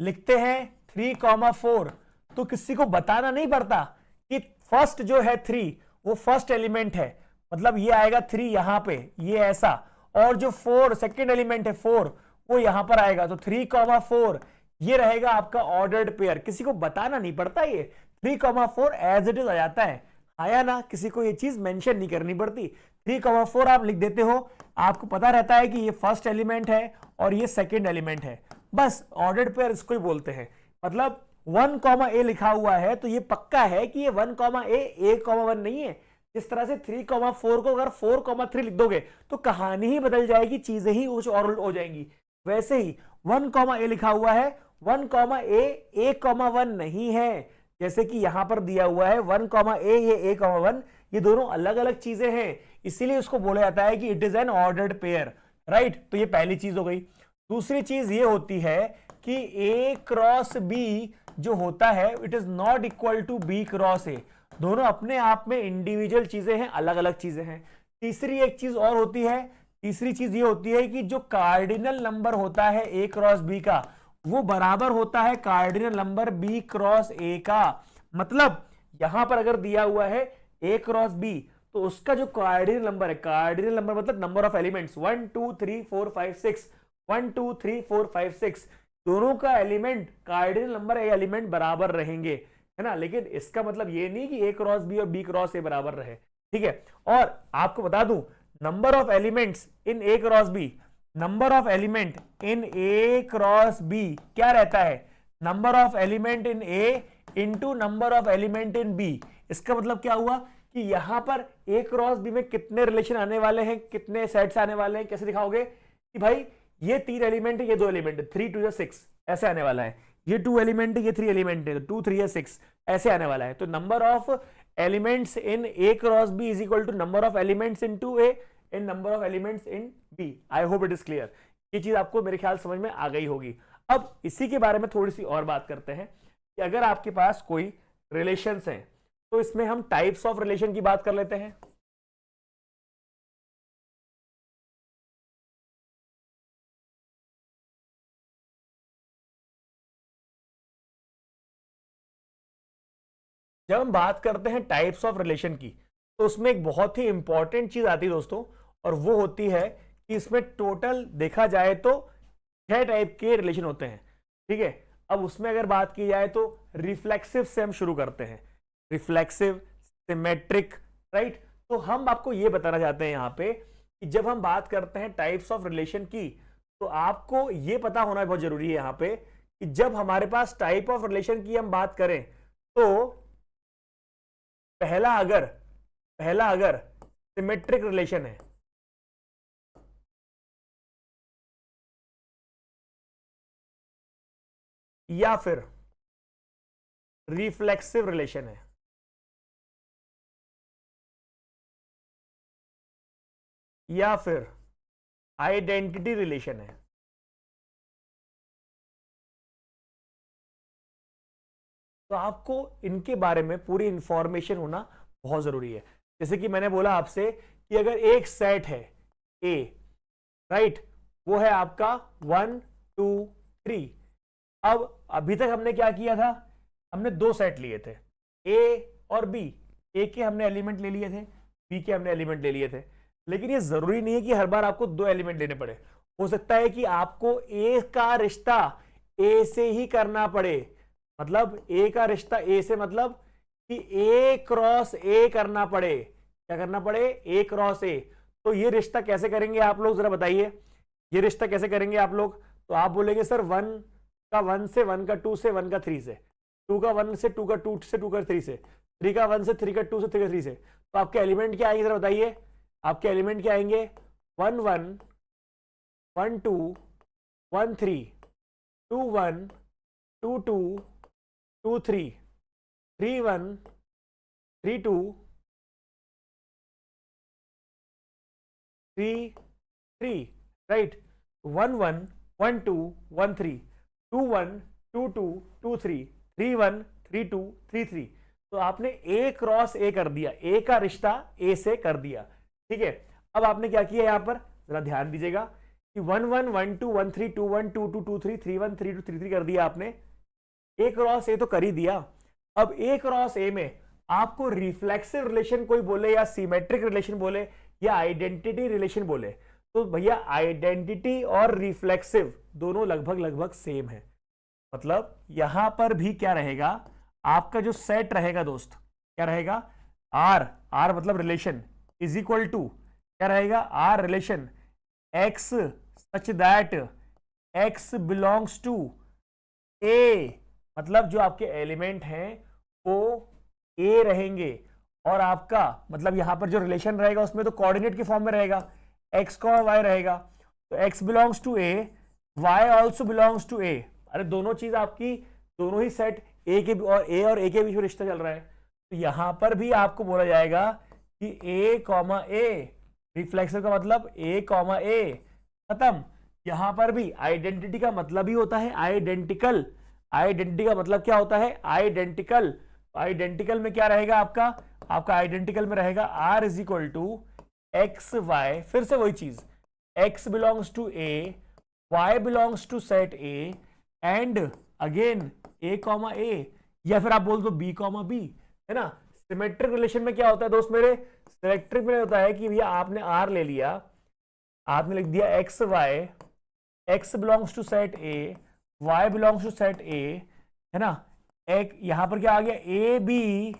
Speaker 1: लिखते हैं 3,4 तो किसी को बताना नहीं पड़ता कि फर्स्ट जो है 3 वो फर्स्ट एलिमेंट है, मतलब ये आएगा 3 यहां पे, ये ऐसा, और जो 4 सेकेंड एलिमेंट है 4 वो यहां पर आएगा। तो 3,4 ये रहेगा आपका ऑर्डर्ड पेयर, किसी को बताना नहीं पड़ता, ये 3,4 एज इट इज आ जाता है, आया ना, किसी को ये चीज मेंशन नहीं करनी पड़ती। 3,4 आप लिख देते हो, आपको पता रहता है कि ये फर्स्ट एलिमेंट है और ये सेकेंड एलिमेंट है, बस ऑर्डर्ड पेयर इसको ही बोलते हैं। मतलब 1, A लिखा हुआ है तो ये पक्का है कि ये 1, A 1 नहीं है। जिस तरह से 3,4 को अगर 4,3 लिख दोगे तो कहानी ही बदल जाएगी, चीजें ही कुछ और हो जाएंगी। वैसे ही 1, A लिखा हुआ है, 1, A 1 नहीं है, जैसे कि यहां पर दिया हुआ है 1, A ये 1, ये दोनों अलग अलग चीजें हैं, इसीलिए उसको बोला जाता है कि it is an ordered pair, right. तो ये पहली चीज हो गई। दूसरी चीज ये होती है कि A क्रॉस B जो होता है it is not equal to B cross A, दोनों अपने आप में इंडिविजुअल चीजें हैं, अलग अलग चीजें हैं। तीसरी एक चीज और होती है, तीसरी चीज ये होती है कि जो कार्डिनल नंबर होता है A क्रॉस B का वो बराबर होता है cardinal number B cross A का। मतलब यहां पर अगर दिया हुआ है A क्रॉस B तो उसका जो कार्डिनल नंबर है, कार्डिनल नंबर मतलब नंबर ऑफ एलिमेंट्स 1 2 3 4 5 6, 1 2 3 4 5 6 दोनों का एलिमेंट कार्डिनल नंबर एलिमेंट बराबर रहेंगे, है ना। लेकिन इसका मतलब ये नहीं कि A क्रॉस B और B क्रॉस A बराबर रहे, ठीक है। और आपको बता दूं number of elements in A cross B, number of element in A cross B क्या रहता है, number of element in A into number of element in B। इसका मतलब क्या हुआ कि यहां पर A क्रॉस B में कितने रिलेशन आने वाले हैं, कितने सेट्स आने वाले हैं, कैसे दिखाओगे कि भाई ये 3 एलिमेंट है, ये 2 एलिमेंट है, 3 2 6 ऐसे आने वाला है, ये 2 एलिमेंट है, ये 3 एलिमेंट है, 2 3 6 ऐसे आने वाला है। तो number of elements in A cross B is equal to number of elements in 2A in number of elements in B। I hope it is clear, ये चीज आपको मेरे ख्याल समझ में आ गई होगी। अब इसी के बारे में थोड़ी सी और बात करते हैं कि अगर आपके पास कोई रिलेशंस हैं तो इसमें हम टाइप्स ऑफ रिलेशन की बात कर लेते हैं। जब हम बात करते हैं टाइप्स ऑफ रिलेशन की तो उसमें एक बहुत ही इंपॉर्टेंट चीज आती है दोस्तों, और वो होती है कि इसमें टोटल देखा जाए तो 6 टाइप के रिलेशन होते हैं, ठीक है। अब उसमें अगर बात की जाए तो रिफ्लेक्सिव से हम शुरू करते हैं, रिफ्लेक्सिव, सिमेट्रिक, राइट। तो हम आपको ये बताना चाहते हैं यहां पे कि जब हम बात करते हैं टाइप्स ऑफ रिलेशन की तो आपको ये पता होना बहुत जरूरी है यहां पे कि जब हमारे पास टाइप ऑफ रिलेशन की हम बात करें तो पहला अगर सिमेट्रिक रिलेशन है या फिर रिफ्लेक्सिव रिलेशन है या फिर आइडेंटिटी रिलेशन है, तो आपको इनके बारे में पूरी इंफॉर्मेशन होना बहुत जरूरी है। जैसे कि मैंने बोला आपसे कि अगर एक सेट है, ए, राइट, वो है आपका 1 2 3। अब अभी तक हमने क्या किया था, हमने दो सेट लिए थे, ए और बी। ए के हमने एलिमेंट ले लिए थे, बी के हमने एलिमेंट ले लिए थे। लेकिन ये जरूरी नहीं है कि हर बार आपको दो एलिमेंट लेने पड़े। हो सकता है कि आपको ए का रिश्ता ए से ही करना पड़े, मतलब ए का रिश्ता ए से, मतलब कि ए क्रॉस ए करना पड़े। क्या करना पड़े? ए क्रॉस ए। तो ये रिश्ता कैसे करेंगे आप लोग, जरा बताइए, ये रिश्ता कैसे करेंगे आप लोग? तो आप बोलेंगे सर 1 का 1 से, 1 का 2 से, 1 का 3 से, 2 का 1 से, 2 का 2 से, 2 का 3 से, 3 का 1 से, 3 का 2 से, 3 का 3 से। तो आपके एलिमेंट क्या आएंगे जरा बताइए? आपके एलिमेंट क्या आएंगे? 1 1 1 2 1 3 2 1 2 2 2 3 3 1 3 2 3 3, राइट। 1 1 1 2 1 3 2 1 2 2 2 3 3 1 3 2 3 3। तो आपने ए क्रॉस ए कर दिया, ए का रिश्ता ए से कर दिया, ठीक है। अब आपने क्या किया यहां पर, जरा ध्यान दीजिएगा कि 1 1 1 2 1 3 2 1 2 2 2 3 3 1 3 2 3 3 कर दिया आपने। ए क्रॉस ए तो कर ही दिया। अब ए क्रॉस ए में आपको रिफ्लेक्सिव रिलेशन कोई बोले या सिमेट्रिक रिलेशन बोले या आइडेंटिटी रिलेशन बोले, तो भैया आइडेंटिटी और रिफ्लेक्सिव दोनों लगभग लगभग सेम है। मतलब यहां पर भी क्या रहेगा, आपका जो सेट रहेगा दोस्त, क्या रहेगा? आर, आर मतलब रिलेशन, इज इक्वल टू क्या रहेगा? R relation X such that X belongs to A, मतलब जो आपके एलिमेंट हैं वो ए रहेंगे, और आपका मतलब यहां पर जो रिलेशन रहेगा उसमें तो कोऑर्डिनेट के फॉर्म में रहेगा, एक्स का और वाई रहेगा। तो X belongs to A, Y also belongs to A. अरे दोनों चीज आपकी, दोनों ही सेट ए के और ए के बीच में रिश्ता चल रहा है। तो यहां पर भी आपको बोला जाएगा कि ए कॉमा ए, रिफ्लेक्सिव का मतलब ए कॉमा ए, खत्म। यहां पर भी आइडेंटिटी का मतलब ही होता है आइडेंटिकल। आइडेंटिटी का मतलब क्या होता है? आइडेंटिकल। आइडेंटिकल में क्या रहेगा आपका? आपका आइडेंटिकल में रहेगा R is equal to x Y, फिर से वही चीज, X belongs to A, Y belongs to set A, and again A comma A, या फिर आप बोल दो बी कॉमा बी, है ना। सिमेट्रिक रिलेशन में क्या होता है दोस्त मेरे? सिमेट्रिक में होता है कि भैया आपने आर ले लिया, आपने लिख दिया एक्स वाई, एक्स belongs to set A, Y belongs to set A, है ना। एक यहां पर क्या आ गया? ए बी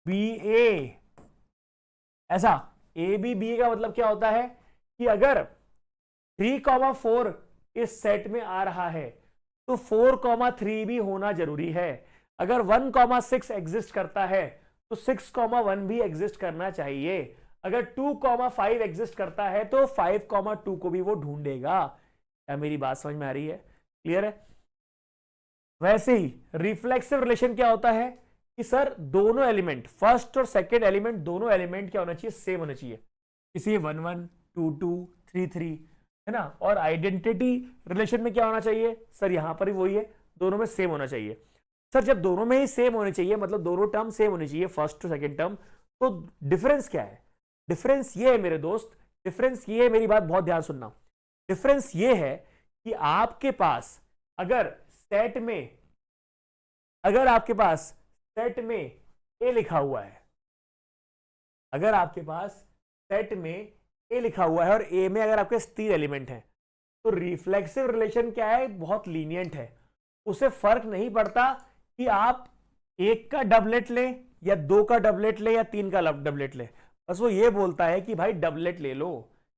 Speaker 1: बी ए, ऐसा। ए बी बी का मतलब क्या होता है कि अगर 3,4 इस सेट में आ रहा है तो 4,3 भी होना जरूरी है। अगर 1,6 एग्जिस्ट करता है तो 6,1 भी एग्जिस्ट करना चाहिए। अगर 2,5 एग्जिस्ट करता है तो 5,2 को भी वो ढूंढेगा। क्या मेरी बात समझ में आ रही है? क्लियर है? वैसे ही रिफ्लेक्सिव रिलेशन क्या होता है कि सर दोनों एलिमेंट, फर्स्ट और सेकेंड एलिमेंट, दोनों एलिमेंट क्या होना चाहिए? सेम होना चाहिए। इसलिए 1 1 2 2 3 3, है ना। और आइडेंटिटी रिलेशन में क्या होना चाहिए? सर यहां पर ही वही है, दोनों में सेम होना चाहिए। सर जब दोनों में ही सेम होने चाहिए, मतलब दोनों टर्म सेम होनी चाहिए, फर्स्ट और सेकेंड टर्म, तो डिफरेंस क्या है? डिफरेंस ये है मेरे दोस्त, डिफरेंस ये है, मेरी बात बहुत ध्यान सुनना। डिफरेंस ये है कि आपके पास अगर सेट में, अगर आपके पास सेट में ए लिखा हुआ है, अगर आपके पास सेट में ए लिखा हुआ है और ए में अगर आपके 3 एलिमेंट हैं, तो रिफ्लेक्सिव रिलेशन क्या है? बहुत लीनियंट है। उसे फर्क नहीं पड़ता कि आप 1 का डबलेट लें या 2 का डबलेट लें या 3 का डबलेट लें, बस वो ये बोलता है कि भाई डबलेट ले लो।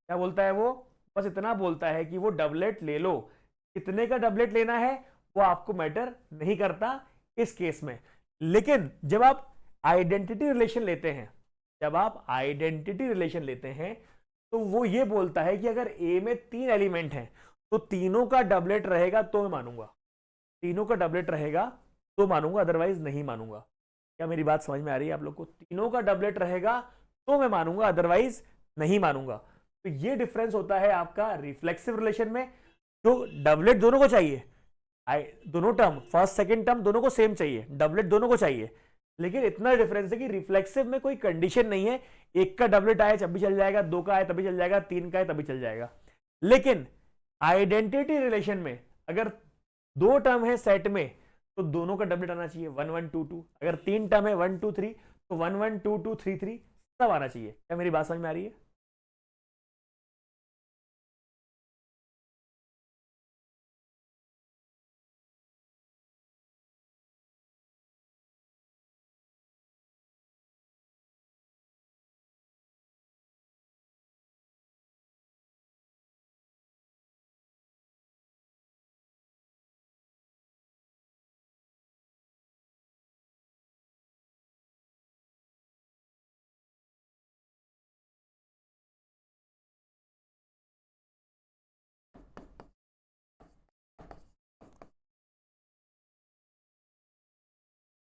Speaker 1: क्या बोलता है वो? बस इतना बोलता है कि वो डबलेट ले लो। कितने का डबलेट लेना है वो आपको मैटर नहीं करता इस केस में। लेकिन जब आप आइडेंटिटी रिलेशन लेते हैं, जब आप आइडेंटिटी रिलेशन लेते हैं तो वो ये बोलता है कि अगर ए में 3 एलिमेंट हैं तो तीनों का डबलेट रहेगा तो मैं मानूंगा, तीनों का डबलेट रहेगा तो मानूंगा, अदरवाइज नहीं मानूंगा। क्या मेरी बात समझ में आ रही है आप लोग को? तीनों का डबलेट रहेगा तो मैं मानूंगा, अदरवाइज नहीं मानूंगा। तो ये डिफरेंस होता है आपका रिफ्लेक्सिव रिलेशन में, जो डबलेट दोनों को चाहिए, दोनों टर्म, फर्स्ट सेकंड टर्म दोनों को सेम चाहिए, डबलेट दोनों को चाहिए, लेकिन इतना डिफरेंस है कि रिफ्लेक्सिव में कोई कंडीशन नहीं है, एक का डबलेट आए तब भी चल जाएगा, दो का आए तभी चल जाएगा, तीन का आए तभी चल जाएगा। लेकिन आइडेंटिटी रिलेशन में अगर दो टर्म है सेट में तो दोनों का डबलेट आना चाहिए, 1 1 2 2। अगर तीन टर्म है 1 2 3 तो 1 1 2 2 3 3 सब आना चाहिए। क्या मेरी बात समझ में आ रही है?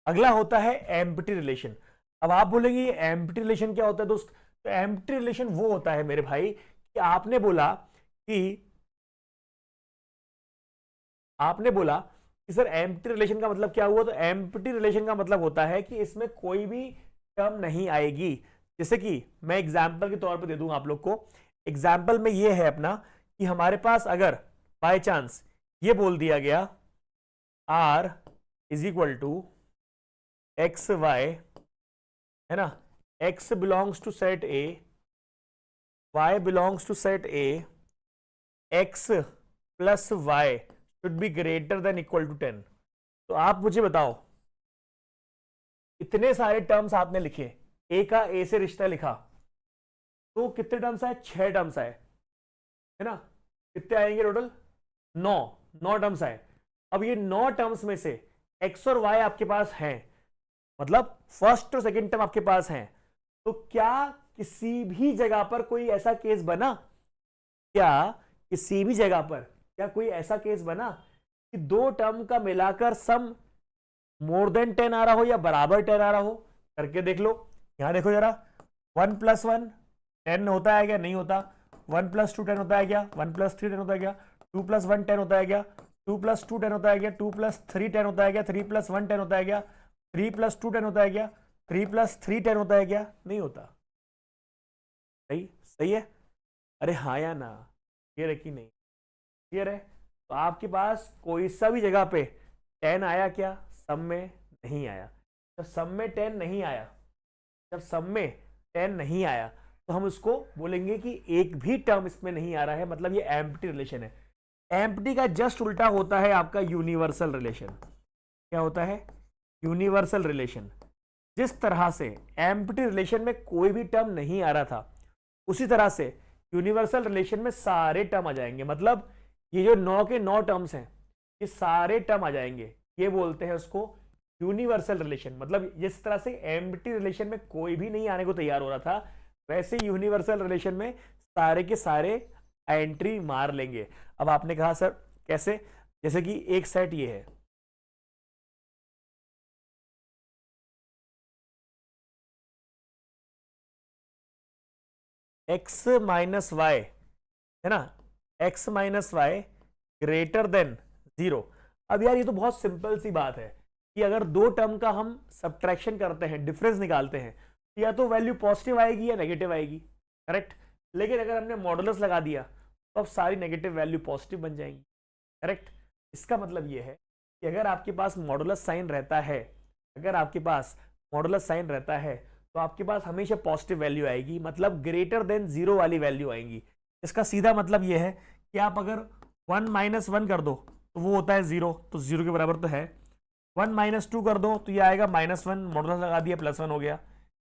Speaker 1: अगला होता है एम्प्टी रिलेशन। अब आप बोलेंगे ये एम्प्टी रिलेशन क्या होता है दोस्त? तो एम्प्टी रिलेशन वो होता है मेरे भाई कि आपने बोला कि सर एम्प्टी रिलेशन का मतलब क्या हुआ? तो एम्प्टी रिलेशन का मतलब होता है कि इसमें कोई भी टर्म नहीं आएगी। जैसे कि मैं एग्जाम्पल के तौर पर दे दूंगा आप लोग को। एग्जाम्पल में ये है अपना कि हमारे पास अगर बाय चांस ये बोल दिया गया R is equal to x y, है ना, x belongs to set A, y belongs to set A, x plus y should be greater than equal to 10। तो आप मुझे बताओ, इतने सारे टर्म्स आपने लिखे, ए का ए से रिश्ता लिखा, तो कितने टर्म्स आए? 6 टर्म्स आए, है ना। कितने आएंगे टोटल? 9 टर्म्स आए। अब ये 9 टर्म्स में से x और y आपके पास हैं, मतलब फर्स्ट और सेकंड टर्म आपके पास हैं। तो क्या किसी भी जगह पर कोई ऐसा केस बना? क्या किसी भी जगह पर क्या कोई ऐसा केस बना कि दो टर्म का मिलाकर सम मोर देन 10 आ रहा हो या बराबर 10 आ रहा हो? करके देख लो। यहां देखो जरा, 1 + 1 10 होता है क्या? नहीं होता। 1 + 2 10 होता है क्या? 1 + 3 10 होता है क्या? 2 + 1 10 होता है क्या? 2 + 2 10 होता है क्या? 2 + 3 10 होता है क्या? 3 + 1 10 होता है क्या? 3 + 2 10 होता है क्या? 3 + 3 10 होता है क्या? नहीं होता। सही है। अरे हाँ या ना? क्लियर है कि नहीं? क्लियर है। तो आपके पास कोई सा भी जगह पे 10 आया क्या? सम में नहीं आया। जब सम में 10 नहीं आया, तो हम उसको बोलेंगे कि एक भी टर्म इसमें नहीं आ रहा है, मतलब ये एम्प्टी रिलेशन है। एम्प्टी का जस्ट उल्टा होता है आपका यूनिवर्सल रिलेशन। क्या होता है? Universal relation. जिस तरह से एम्प्टी रिलेशन में कोई भी टर्म नहीं आ रहा था, उसी तरह से यूनिवर्सल रिलेशन में सारे टर्म आ जाएंगे। मतलब ये जो 9 के 9 टर्म्स हैं, ये सारे टर्म आ जाएंगे। ये बोलते हैं उसको यूनिवर्सल रिलेशन। मतलब जिस तरह से एम्प्टी रिलेशन में कोई भी नहीं आने को तैयार हो रहा था, वैसे यूनिवर्सल रिलेशन में सारे के सारे एंट्री मार लेंगे। अब आपने कहा सर कैसे? जैसे कि एक सेट ये है, x माइनस वाई, है ना, x minus y greater than 0। अब यार ये तो बहुत सिंपल सी बात है कि अगर दो टर्म का हम सब्ट्रैक्शन करते हैं, डिफरेंस निकालते हैं, या तो वैल्यू पॉजिटिव आएगी या नेगेटिव आएगी, करेक्ट। लेकिन अगर हमने मॉडुलस लगा दिया तो अब सारी नेगेटिव वैल्यू पॉजिटिव बन जाएंगी, करेक्ट। इसका मतलब ये है कि अगर आपके पास मॉडुलस साइन रहता है, तो आपके पास हमेशा पॉजिटिव वैल्यू आएगी, मतलब ग्रेटर देन 0 वाली वैल्यू आएंगी। इसका सीधा मतलब ये है कि आप अगर 1 - 1 कर दो तो वो होता है 0, तो 0 के बराबर तो है। 1 - 2 कर दो तो ये आएगा -1, मॉडुलस लगा दिया +1 हो गया।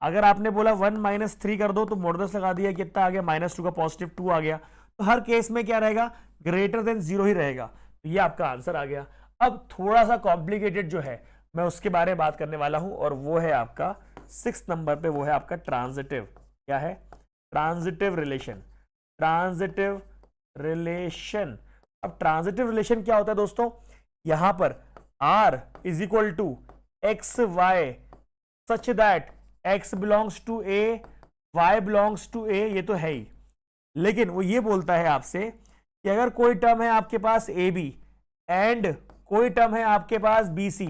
Speaker 1: अगर आपने बोला 1 - 3 कर दो तो मॉडुलस लगा दिया, कितना आ गया? -2 का पॉजिटिव 2 आ गया। तो हर केस में क्या रहेगा? ग्रेटर देन 0 ही रहेगा। तो ये आपका आंसर आ गया। अब थोड़ा सा कॉम्प्लिकेटेड जो है मैं उसके बारे में बात करने वाला हूं, और वो है आपका 6 नंबर पे, वो है आपका ट्रांजिटिव। क्या है? Transitive relation. अब ट्रांजिटिव रिलेशन क्या होता है दोस्तों? यहां पर R is equal to x y such that x belongs to A, y belongs to A, ये तो है ही। लेकिन वो ये बोलता है आपसे कि अगर कोई टर्म है आपके पास AB एंड कोई टर्म है आपके पास BC,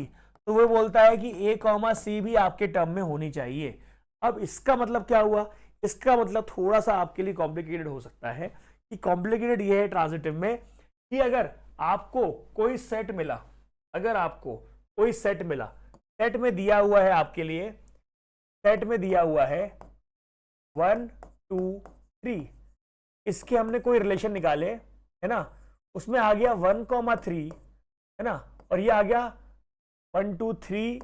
Speaker 1: तो वो बोलता है कि ए कॉमा सी भी आपके टर्म में होनी चाहिए। अब इसका मतलब क्या हुआ, इसका मतलब थोड़ा सा आपके लिए कॉम्प्लिकेटेड हो सकता है। कि कॉम्प्लिकेटेड ये है ट्रांजिटिव में कि अगर आपको कोई सेट मिला, अगर आपको कोई सेट मिला, सेट में दिया हुआ है आपके लिए, सेट में दिया हुआ है 1 2 3, इसके हमने कोई रिलेशन निकाले है ना, उसमें आ गया 1,3 है ना, और ये आ गया 1 2 3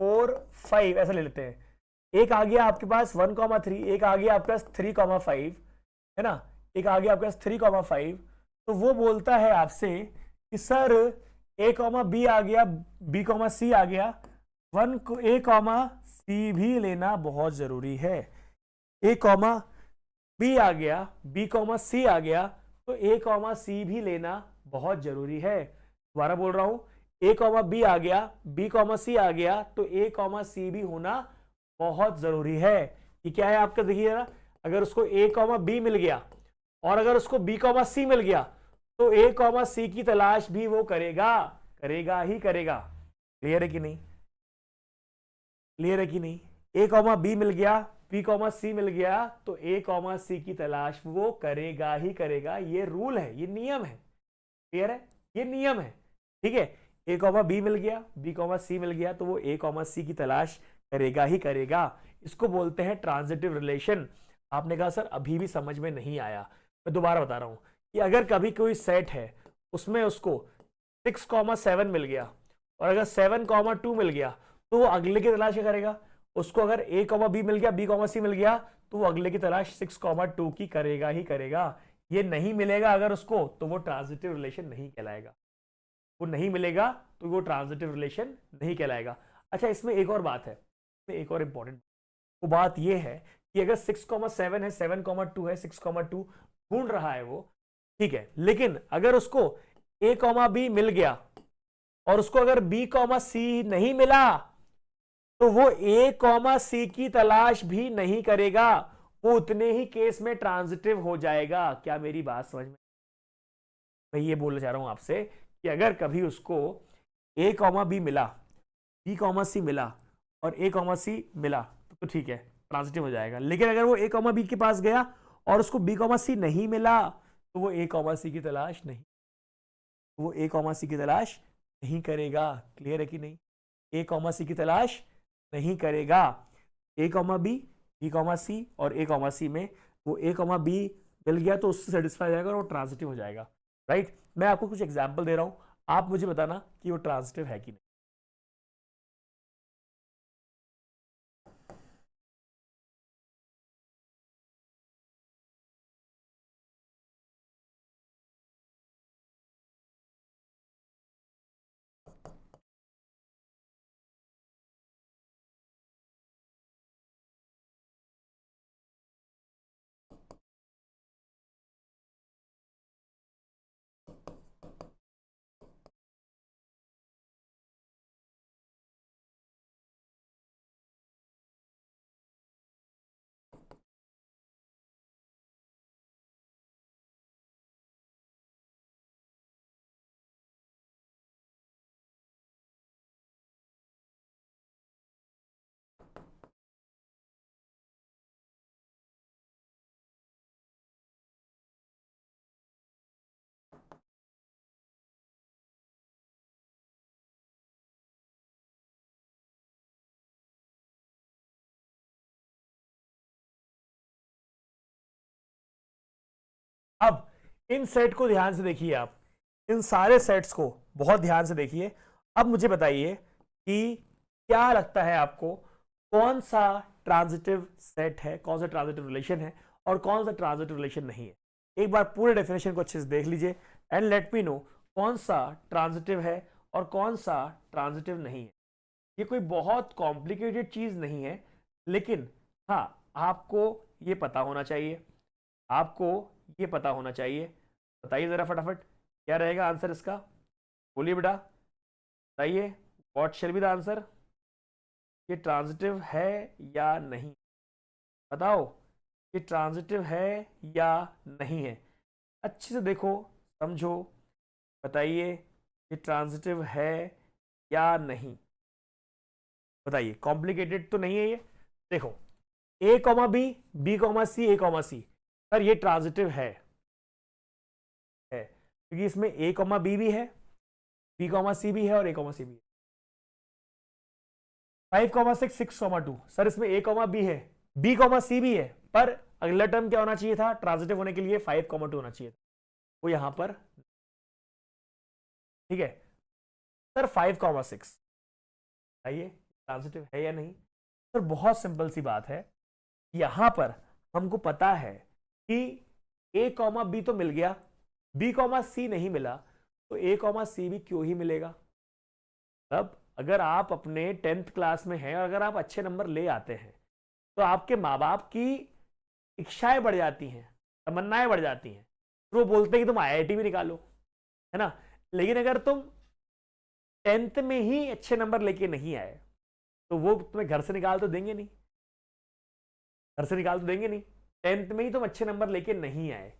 Speaker 1: 4 5, ऐसा ले लेते हैं। एक आ गया आपके पास 1,3, एक आ गया आपके पास 3,5 है ना, एक आ गया आपके पास 3,5। तो वो बोलता है आपसे कि सर ए कॉमा बी आ गया, बी कॉमा सी आ गया, ए कॉमा सी भी लेना बहुत जरूरी है। ए कॉमा बी आ गया, बी कॉमा सी आ गया, तो ए कॉमा सी भी लेना बहुत जरूरी है। दोबारा बोल रहा हूं, ए कॉमा बी आ गया, बी कॉमा सी आ गया, तो ए कॉमा सी भी होना बहुत जरूरी है। ये क्या है आपका, देखिए ना, अगर उसको ए कॉमा बी मिल गया और अगर उसको बी कॉमा सी मिल गया, तो ए कॉमा सी की तलाश भी वो करेगा, करेगा ही करेगा। क्लियर है कि नहीं, क्लियर है कि नहीं। ए कॉमा बी मिल गया, बी कॉमा सी मिल गया, तो ए कॉमा सी की तलाश वो करेगा ही करेगा। ये रूल है, ये नियम है। क्लियर है, ये नियम है। ठीक है, ए कॉमा बी मिल गया, बी कॉमा सी मिल गया, तो वो ए कॉमा सी की तलाश करेगा ही करेगा। इसको बोलते हैं ट्रांजिटिव रिलेशन। आपने कहा सर अभी भी समझ में नहीं आया, मैं दोबारा बता रहा हूं कि अगर कभी कोई सेट है उसमें उसको 6,7 मिल गया और अगर 7,2 मिल गया, तो वो अगले की तलाश करेगा। उसको अगर ए कॉमा बी मिल गया, बी कॉमा सी मिल गया, तो वो अगले की तलाश 6,2 की करेगा ही करेगा। ये नहीं मिलेगा अगर उसको, तो वो ट्रांजिटिव रिलेशन नहीं कहलाएगा। वो नहीं मिलेगा तो वो ट्रांजिटिव रिलेशन नहीं कहलाएगा। अच्छा, इसमें एक और बात है, इसमें एक और इंपॉर्टेंट वो बात ये है कि अगर 6,7 है, 7,2 है, 6,2 ढूंढ रहा है वो, ठीक है, लेकिन अगर उसको ए कॉमा बी मिल गया और उसको अगर बी कॉमा सी नहीं मिला, तो वो ए कॉमा सी की तलाश भी नहीं करेगा। वो उतने ही केस में ट्रांजिटिव हो जाएगा। क्या मेरी बात समझ में, मैं ये बोलना चाह रहा हूं आपसे कि अगर कभी उसको ए कॉमा बी मिला, बी कॉमा सी मिला और ए कॉमा सी मिला, तो ठीक है, ट्रांजिटिव हो जाएगा। लेकिन अगर वो ए कॉमा बी के पास गया और उसको बी कॉमा सी नहीं मिला, तो वो ए कॉमा सी की तलाश नहीं, वो ए कॉमा सी की तलाश नहीं करेगा। क्लियर है कि नहीं, ए कॉमा सी की तलाश नहीं करेगा। ए कॉमा बी, बी कॉमा सी और ए कॉमा सी में वो ए कॉमा बी मिल गया तो उससे सेटिस्फाई हो जाएगा और वो ट्रांजिटिव हो जाएगा। राइट, मैं आपको कुछ एग्जांपल दे रहा हूं, आप मुझे बताना कि वो ट्रांजिटिव है कि नहीं। अब इन सेट को ध्यान से देखिए, आप इन सारे सेट्स को बहुत ध्यान से देखिए। अब मुझे बताइए कि क्या लगता है आपको, कौन सा ट्रांजिटिव सेट है, कौन सा ट्रांजिटिव रिलेशन है और कौन सा ट्रांजिटिव रिलेशन नहीं है। एक बार पूरे डेफिनेशन को अच्छे से देख लीजिए एंड लेट मी नो कौन सा ट्रांजिटिव है और कौन सा ट्रांजिटिव नहीं है। ये कोई बहुत कॉम्प्लिकेटेड चीज नहीं है, लेकिन हाँ, आपको ये पता होना चाहिए, आपको ये पता होना चाहिए। बताइए जरा फटाफट, क्या रहेगा आंसर इसका, बोलिए बेटा, बताइए, what shall be the answer. ये ट्रांजिटिव है या नहीं, बताओ, ये ट्रांजिटिव है या नहीं है। अच्छे से देखो, समझो, बताइए ये ट्रांजिटिव है या नहीं। बताइए, कॉम्प्लिकेटेड तो नहीं है ये। देखो ए कॉमा बी, बी कॉमा सी, ए कॉमा सी, सर ये ट्रांजिटिव है क्योंकि इसमें ए कॉमा बी भी है, बी कॉमा सी भी है और ए कॉमा सी भी है। 5,6, 6,2, सर इसमें ए कॉमा बी है, बी कॉमा सी भी है, पर अगला टर्म क्या होना चाहिए था ट्रांजिटिव होने के लिए? 5,2 होना चाहिए था, वो यहां पर। ठीक है सर, 5,6 आइए ट्रांजिटिव है या नहीं? सर बहुत सिंपल सी बात है, यहां पर हमको पता है कि ए कॉमा बी तो मिल गया, बी कॉमा सी नहीं मिला, तो ए कॉमा सी भी क्यों ही मिलेगा? अब अगर आप अपने 10th क्लास में हैं और अगर आप अच्छे नंबर ले आते हैं तो आपके माँ बाप की इच्छाएं बढ़ जाती हैं, तमन्नाएं बढ़ जाती हैं, तो वो बोलते हैं कि तुम आईआईटी भी निकालो, है ना। लेकिन अगर तुम 10th में ही अच्छे नंबर लेके नहीं आए तो वो तुम्हें घर से निकाल तो देंगे नहीं, घर से निकाल तो देंगे नहीं। 10th में ही तुम अच्छे नंबर लेके नहीं आए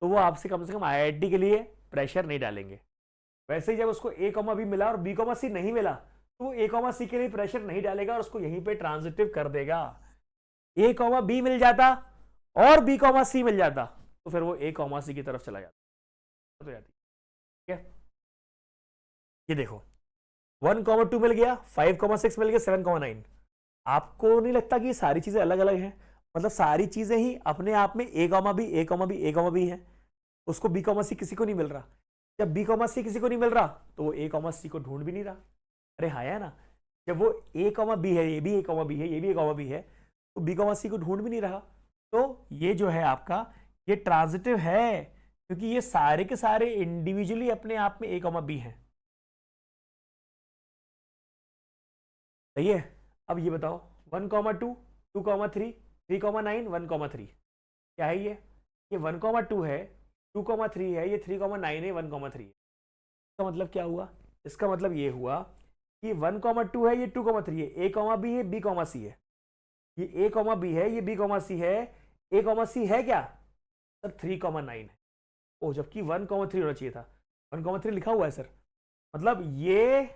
Speaker 1: तो वो आपसे कम से कम आईआईटी के लिए प्रेशर नहीं डालेंगे। वैसे ही जब उसको ए कॉमा बी मिला और बी कॉमा सी नहीं मिला तो वो ए कॉमा सी के लिए प्रेशर नहीं डालेगा और उसको यहीं पे ट्रांजिटिव कर देगा। ए कॉमा बी मिल जाता और बी कॉमा सी मिल जाता तो फिर वो ए कॉमा सी की तरफ चला जाता। तो ठीक है, ये देखो 1,2 मिल गया, 5,6 मिल गया, 7,9। आपको नहीं लगता कि ये सारी चीजें अलग अलग हैं? मतलब सारी चीजें ही अपने आप में ए कॉमा बी, ए कॉमा बी, ए कॉमा बी है, उसको बी कॉमा सी किसी को नहीं मिल रहा। जब बी कॉमा सी किसी को नहीं मिल रहा तो वो ए कॉमा सी को ढूंढ भी नहीं रहा। अरे हाँ है ना, जब वो ए कॉमा बी है, ये भी ए कॉमा बी है, ये भी ए कॉमा बी है, तो बी कॉमा सी को ढूंढ भी नहीं रहा। तो ये जो है आपका ये ट्रांजिटिव है क्योंकि ये सारे के सारे इंडिविजुअली अपने आप में ए कॉमा बी है। सही है। अब ये बताओ 1,2, 2,3, 3,9, 1,3 क्या है? ये 1,2 है, 2,3 है, ये 3,9 है, 1,3 है। इसका मतलब क्या हुआ? इसका मतलब ये हुआ कि 1,2 है, ये 2,3 है, ए कॉमा बी है, बी कॉमा सी है, ये ए कॉमा बी है, ये बी कॉमा सी है, ए कॉमा सी है क्या सर? 3,9 है। ओ जबकि 1,3 होना चाहिए था, 1,3 लिखा हुआ है सर। मतलब ये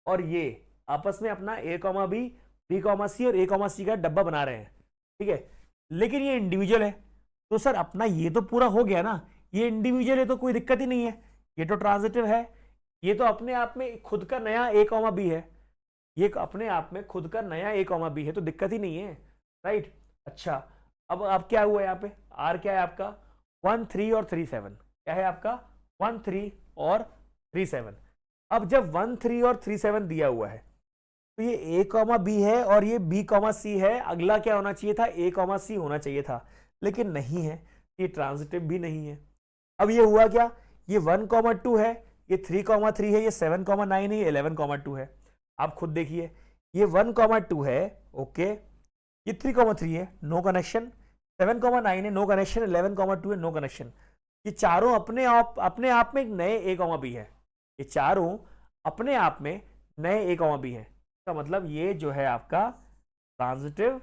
Speaker 1: और ये आपस में अपना ए कॉमा बी, बी कॉमा सी और ए कॉमा सी का डब्बा बना रहे हैं। ठीक है, लेकिन ये इंडिविजुअल है तो सर अपना ये तो पूरा हो गया ना, ये इंडिविजुअल है तो कोई दिक्कत ही नहीं है, ये तो ट्रांजिटिव है, ये तो अपने आप में खुद का नया ए कॉमा बी है, ये अपने आप में खुद का नया ए कॉमा बी है, तो दिक्कत ही नहीं है, राइट। अच्छा अब क्या हुआ यहाँ पे? आर क्या है आपका? 1, 3 और 3, 7 क्या है आपका? 1, 3 और 3, 7। अब जब 1, 3 और 3, 7 दिया हुआ है तो ये ए कॉमा बी है और ये बी कॉमा सी है, अगला क्या होना चाहिए था? ए कॉमा सी होना चाहिए था, लेकिन नहीं है, ये ट्रांजिटिव भी नहीं है। अब ये हुआ क्या? ये 1,2 है, ये 3,3 है, ये 7,9 है, ये 11,2 है। आप खुद देखिए, ये 1,2 है, ओके, ये 3,3 है, नो कनेक्शन, 7,9 है, नो कनेक्शन, 11,2 है, नो कनेक्शन। ये चारों अपने आप में एक नए ए कॉमा बी है, ये चारों अपने आप में नए ए कॉमा बी है। इसका मतलब ये जो है आपका ट्रांजिटिव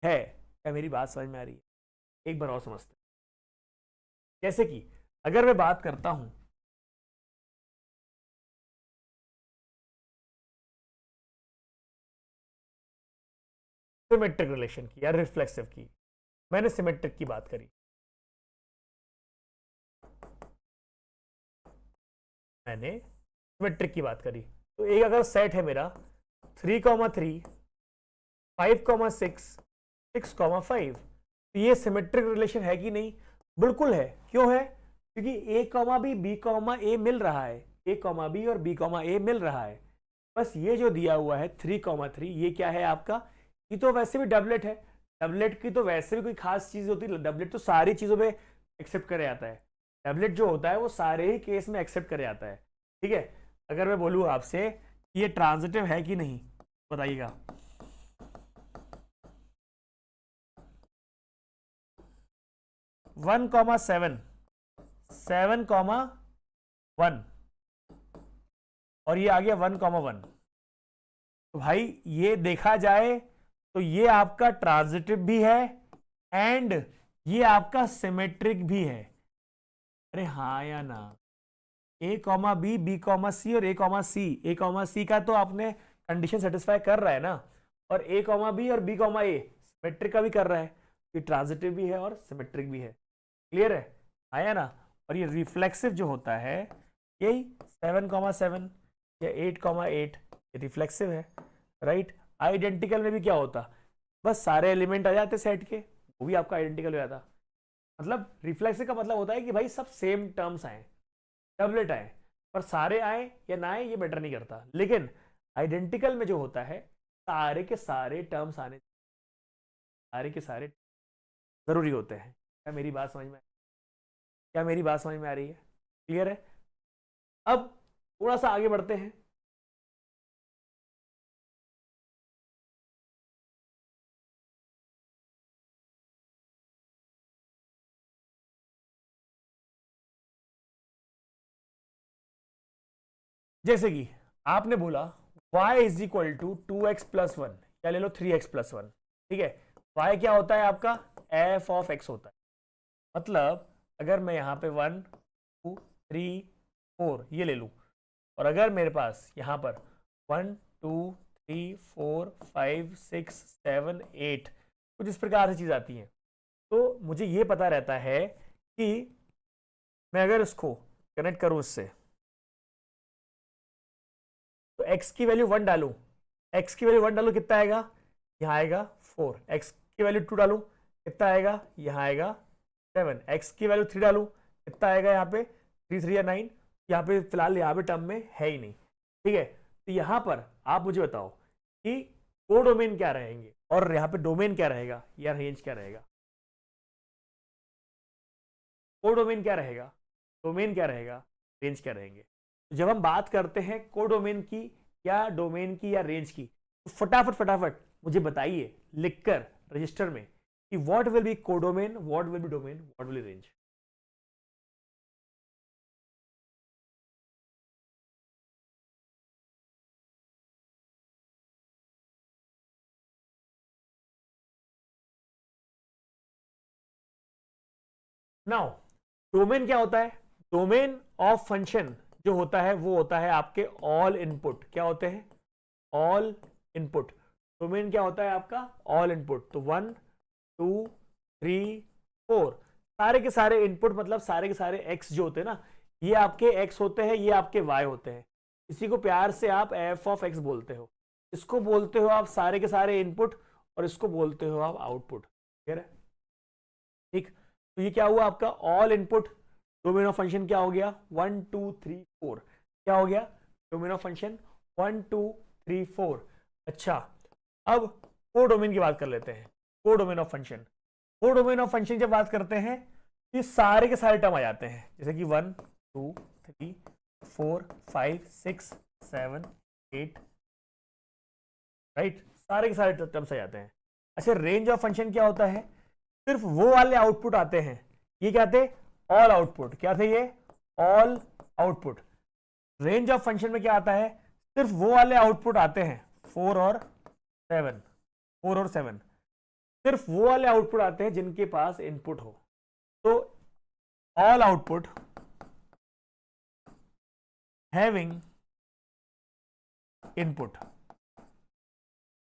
Speaker 1: है। क्या मेरी बात समझ में आ रही है? एक बार और समझते हैं। जैसे कि अगर मैं बात करता हूं सिमेट्रिक रिलेशन की या रिफ्लेक्सिव की, मैंने सिमेट्रिक की बात करी, मैंने सिमेट्रिक की बात करी, तो एक अगर सेट है मेरा 3,3, 5,6, 6,5, तो ये सिमेट्रिक रिलेशन है कि नहीं? बिल्कुल है। क्यों है? क्योंकि ए कॉमा बी, बी कॉमा ए मिल रहा है, ए कॉमा बी और बी कॉमा ए मिल रहा है। बस ये जो दिया हुआ है 3,3, ये क्या है आपका? ये तो वैसे भी डबलेट है, डबलेट की तो वैसे भी कोई खास चीज होती है? डबलेट तो सारी चीजों में एक्सेप्ट करे जाता है, डबलेट जो होता है वो सारे ही केस में एक्सेप्ट करे जाता है। ठीक है, अगर मैं बोलूँ आपसे ये ट्रांजिटिव है कि नहीं, बताइएगा। वन कॉमा 7, 7,1 और ये आ गया 1,1। तो भाई ये देखा जाए तो ये आपका ट्रांजिटिव भी है एंड ये आपका सिमेट्रिक भी है। अरे हाँ या ना? ए कॉमा बी, बी कॉमा सी और ए कॉमा सी। ए कॉमा सी का तो आपने कंडीशन सेटिस्फाई कर रहा है ना, और ए कॉमा बी और बी कॉमा ए सिमेट्रिक का भी कर रहा है, ये ट्रांजिटिव भी है और सिमेट्रिक भी है। क्लियर है, आया ना। और ये रिफ्लेक्सिव जो होता है यही 7,7 या 8,8 ये रिफ्लेक्सिव है, राइट। आइडेंटिकल में भी क्या होता, बस सारे एलिमेंट आ जाते सेट के, वो भी आपका आइडेंटिकल हो जाता। मतलब रिफ्लेक्सिव का मतलब होता है कि भाई सब सेम टर्म्स आए, डबलेट आए, पर सारे आए या ना आए ये मैटर नहीं करता। लेकिन आइडेंटिकल में जो होता है सारे के सारे टर्म्स आने, सारे के सारे जरूरी होते हैं। क्या मेरी बात समझ में, क्या मेरी बात समझ में आ रही है? क्लियर है। अब थोड़ा सा आगे बढ़ते हैं। जैसे कि आपने बोला y is equal to 2x plus 1, या ले लो 3x प्लस 1, ठीक है। y क्या होता है आपका, f ऑफ x होता है। मतलब अगर मैं यहाँ पे 1 2 3 4 ये ले लूँ, और अगर मेरे पास यहाँ पर 1 2 3 4 5 6 7 8 कुछ इस प्रकार से चीज़ आती हैं, तो मुझे ये पता रहता है कि मैं अगर इसको कनेक्ट करूँ इससे, तो x की वैल्यू 1 डालूं, x की वैल्यू 1 डालूं कितना आएगा, यहाँ आएगा 4। x की वैल्यू 2 डालूं कितना आएगा, यहाँ आएगा 7। x की वैल्यू 3 डालूं कितना आएगा, यहाँ पे 3 3 या 9, यहाँ पे फिलहाल यहाँ पे टर्म में है ही नहीं, ठीक है। तो यहाँ पर आप मुझे बताओ कि कोडोमेन क्या रहेंगे और यहाँ पे डोमेन क्या रहेगा या रेंज क्या रहेगा। कोडोमेन क्या रहेगा, डोमेन क्या रहेगा, रेंज क्या रहेंगे। जब हम बात करते हैं कोडोमेन की या डोमेन की या रेंज की, तो फटाफट फटाफट मुझे बताइए लिखकर रजिस्टर में कि what will be codomain, what will be domain, what will be range. Now domain क्या होता है, डोमेन ऑफ फंक्शन जो होता है वो होता है आपके ऑल इनपुट। क्या होते हैं, ऑल इनपुट। डोमेन क्या होता है आपका, ऑल इनपुट। तो 1 2 3 4 सारे के सारे इनपुट, मतलब सारे के सारे एक्स जो होते हैं ना, ये आपके एक्स होते हैं, ये आपके वाई होते हैं। इसी को प्यार से आप एफ ऑफ एक्स बोलते हो, इसको बोलते हो आप सारे के सारे इनपुट, और इसको बोलते हो आप आउटपुट। क्लियर है, ठीक। तो ये क्या हुआ आपका all input. Domain of function क्या हो गया, 1 2 3 4 क्या हो गया, डोमेन ऑफ फंक्शन 1 2 3 4। अच्छा, अब कोडोमेन की बात कर लेते हैं। Codomain of function, codomain of function जब बात करते हैं ये सारे के सारे टर्म आ जाते हैं, जैसे कि 1 2 3 4 5 6 7 8, राइट, सारे के सारे टर्म्स आ जाते हैं। अच्छा, रेंज ऑफ फंक्शन क्या होता है, सिर्फ वो वाले आउटपुट आते हैं, ये क्या थे, ऑल आउटपुट। क्या थे ये, all output. Range of function में क्या आता है, सिर्फ वो वाले आउटपुट आते हैं 4 और 7, 4 और 7, सिर्फ वो वाले आउटपुट आते हैं जिनके पास इनपुट हो। तो all output having input,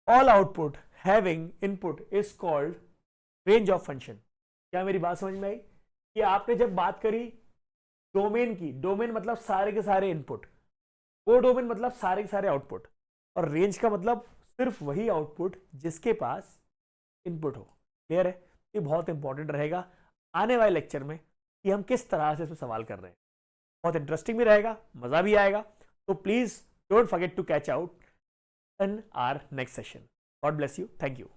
Speaker 1: all output having input is called range of function. क्या मेरी बात समझ में आई कि आपने जब बात करी डोमेन की, डोमेन मतलब सारे के सारे इनपुट, कोडोमेन मतलब सारे के सारे आउटपुट, और रेंज का मतलब सिर्फ वही आउटपुट जिसके पास इनपुट हो। क्लियर है, ये बहुत इंपॉर्टेंट रहेगा आने वाले लेक्चर में कि हम किस तरह से इसमें सवाल कर रहे हैं। बहुत इंटरेस्टिंग भी रहेगा, मजा भी आएगा। तो please don't forget to catch out in our next session. God bless you, thank you.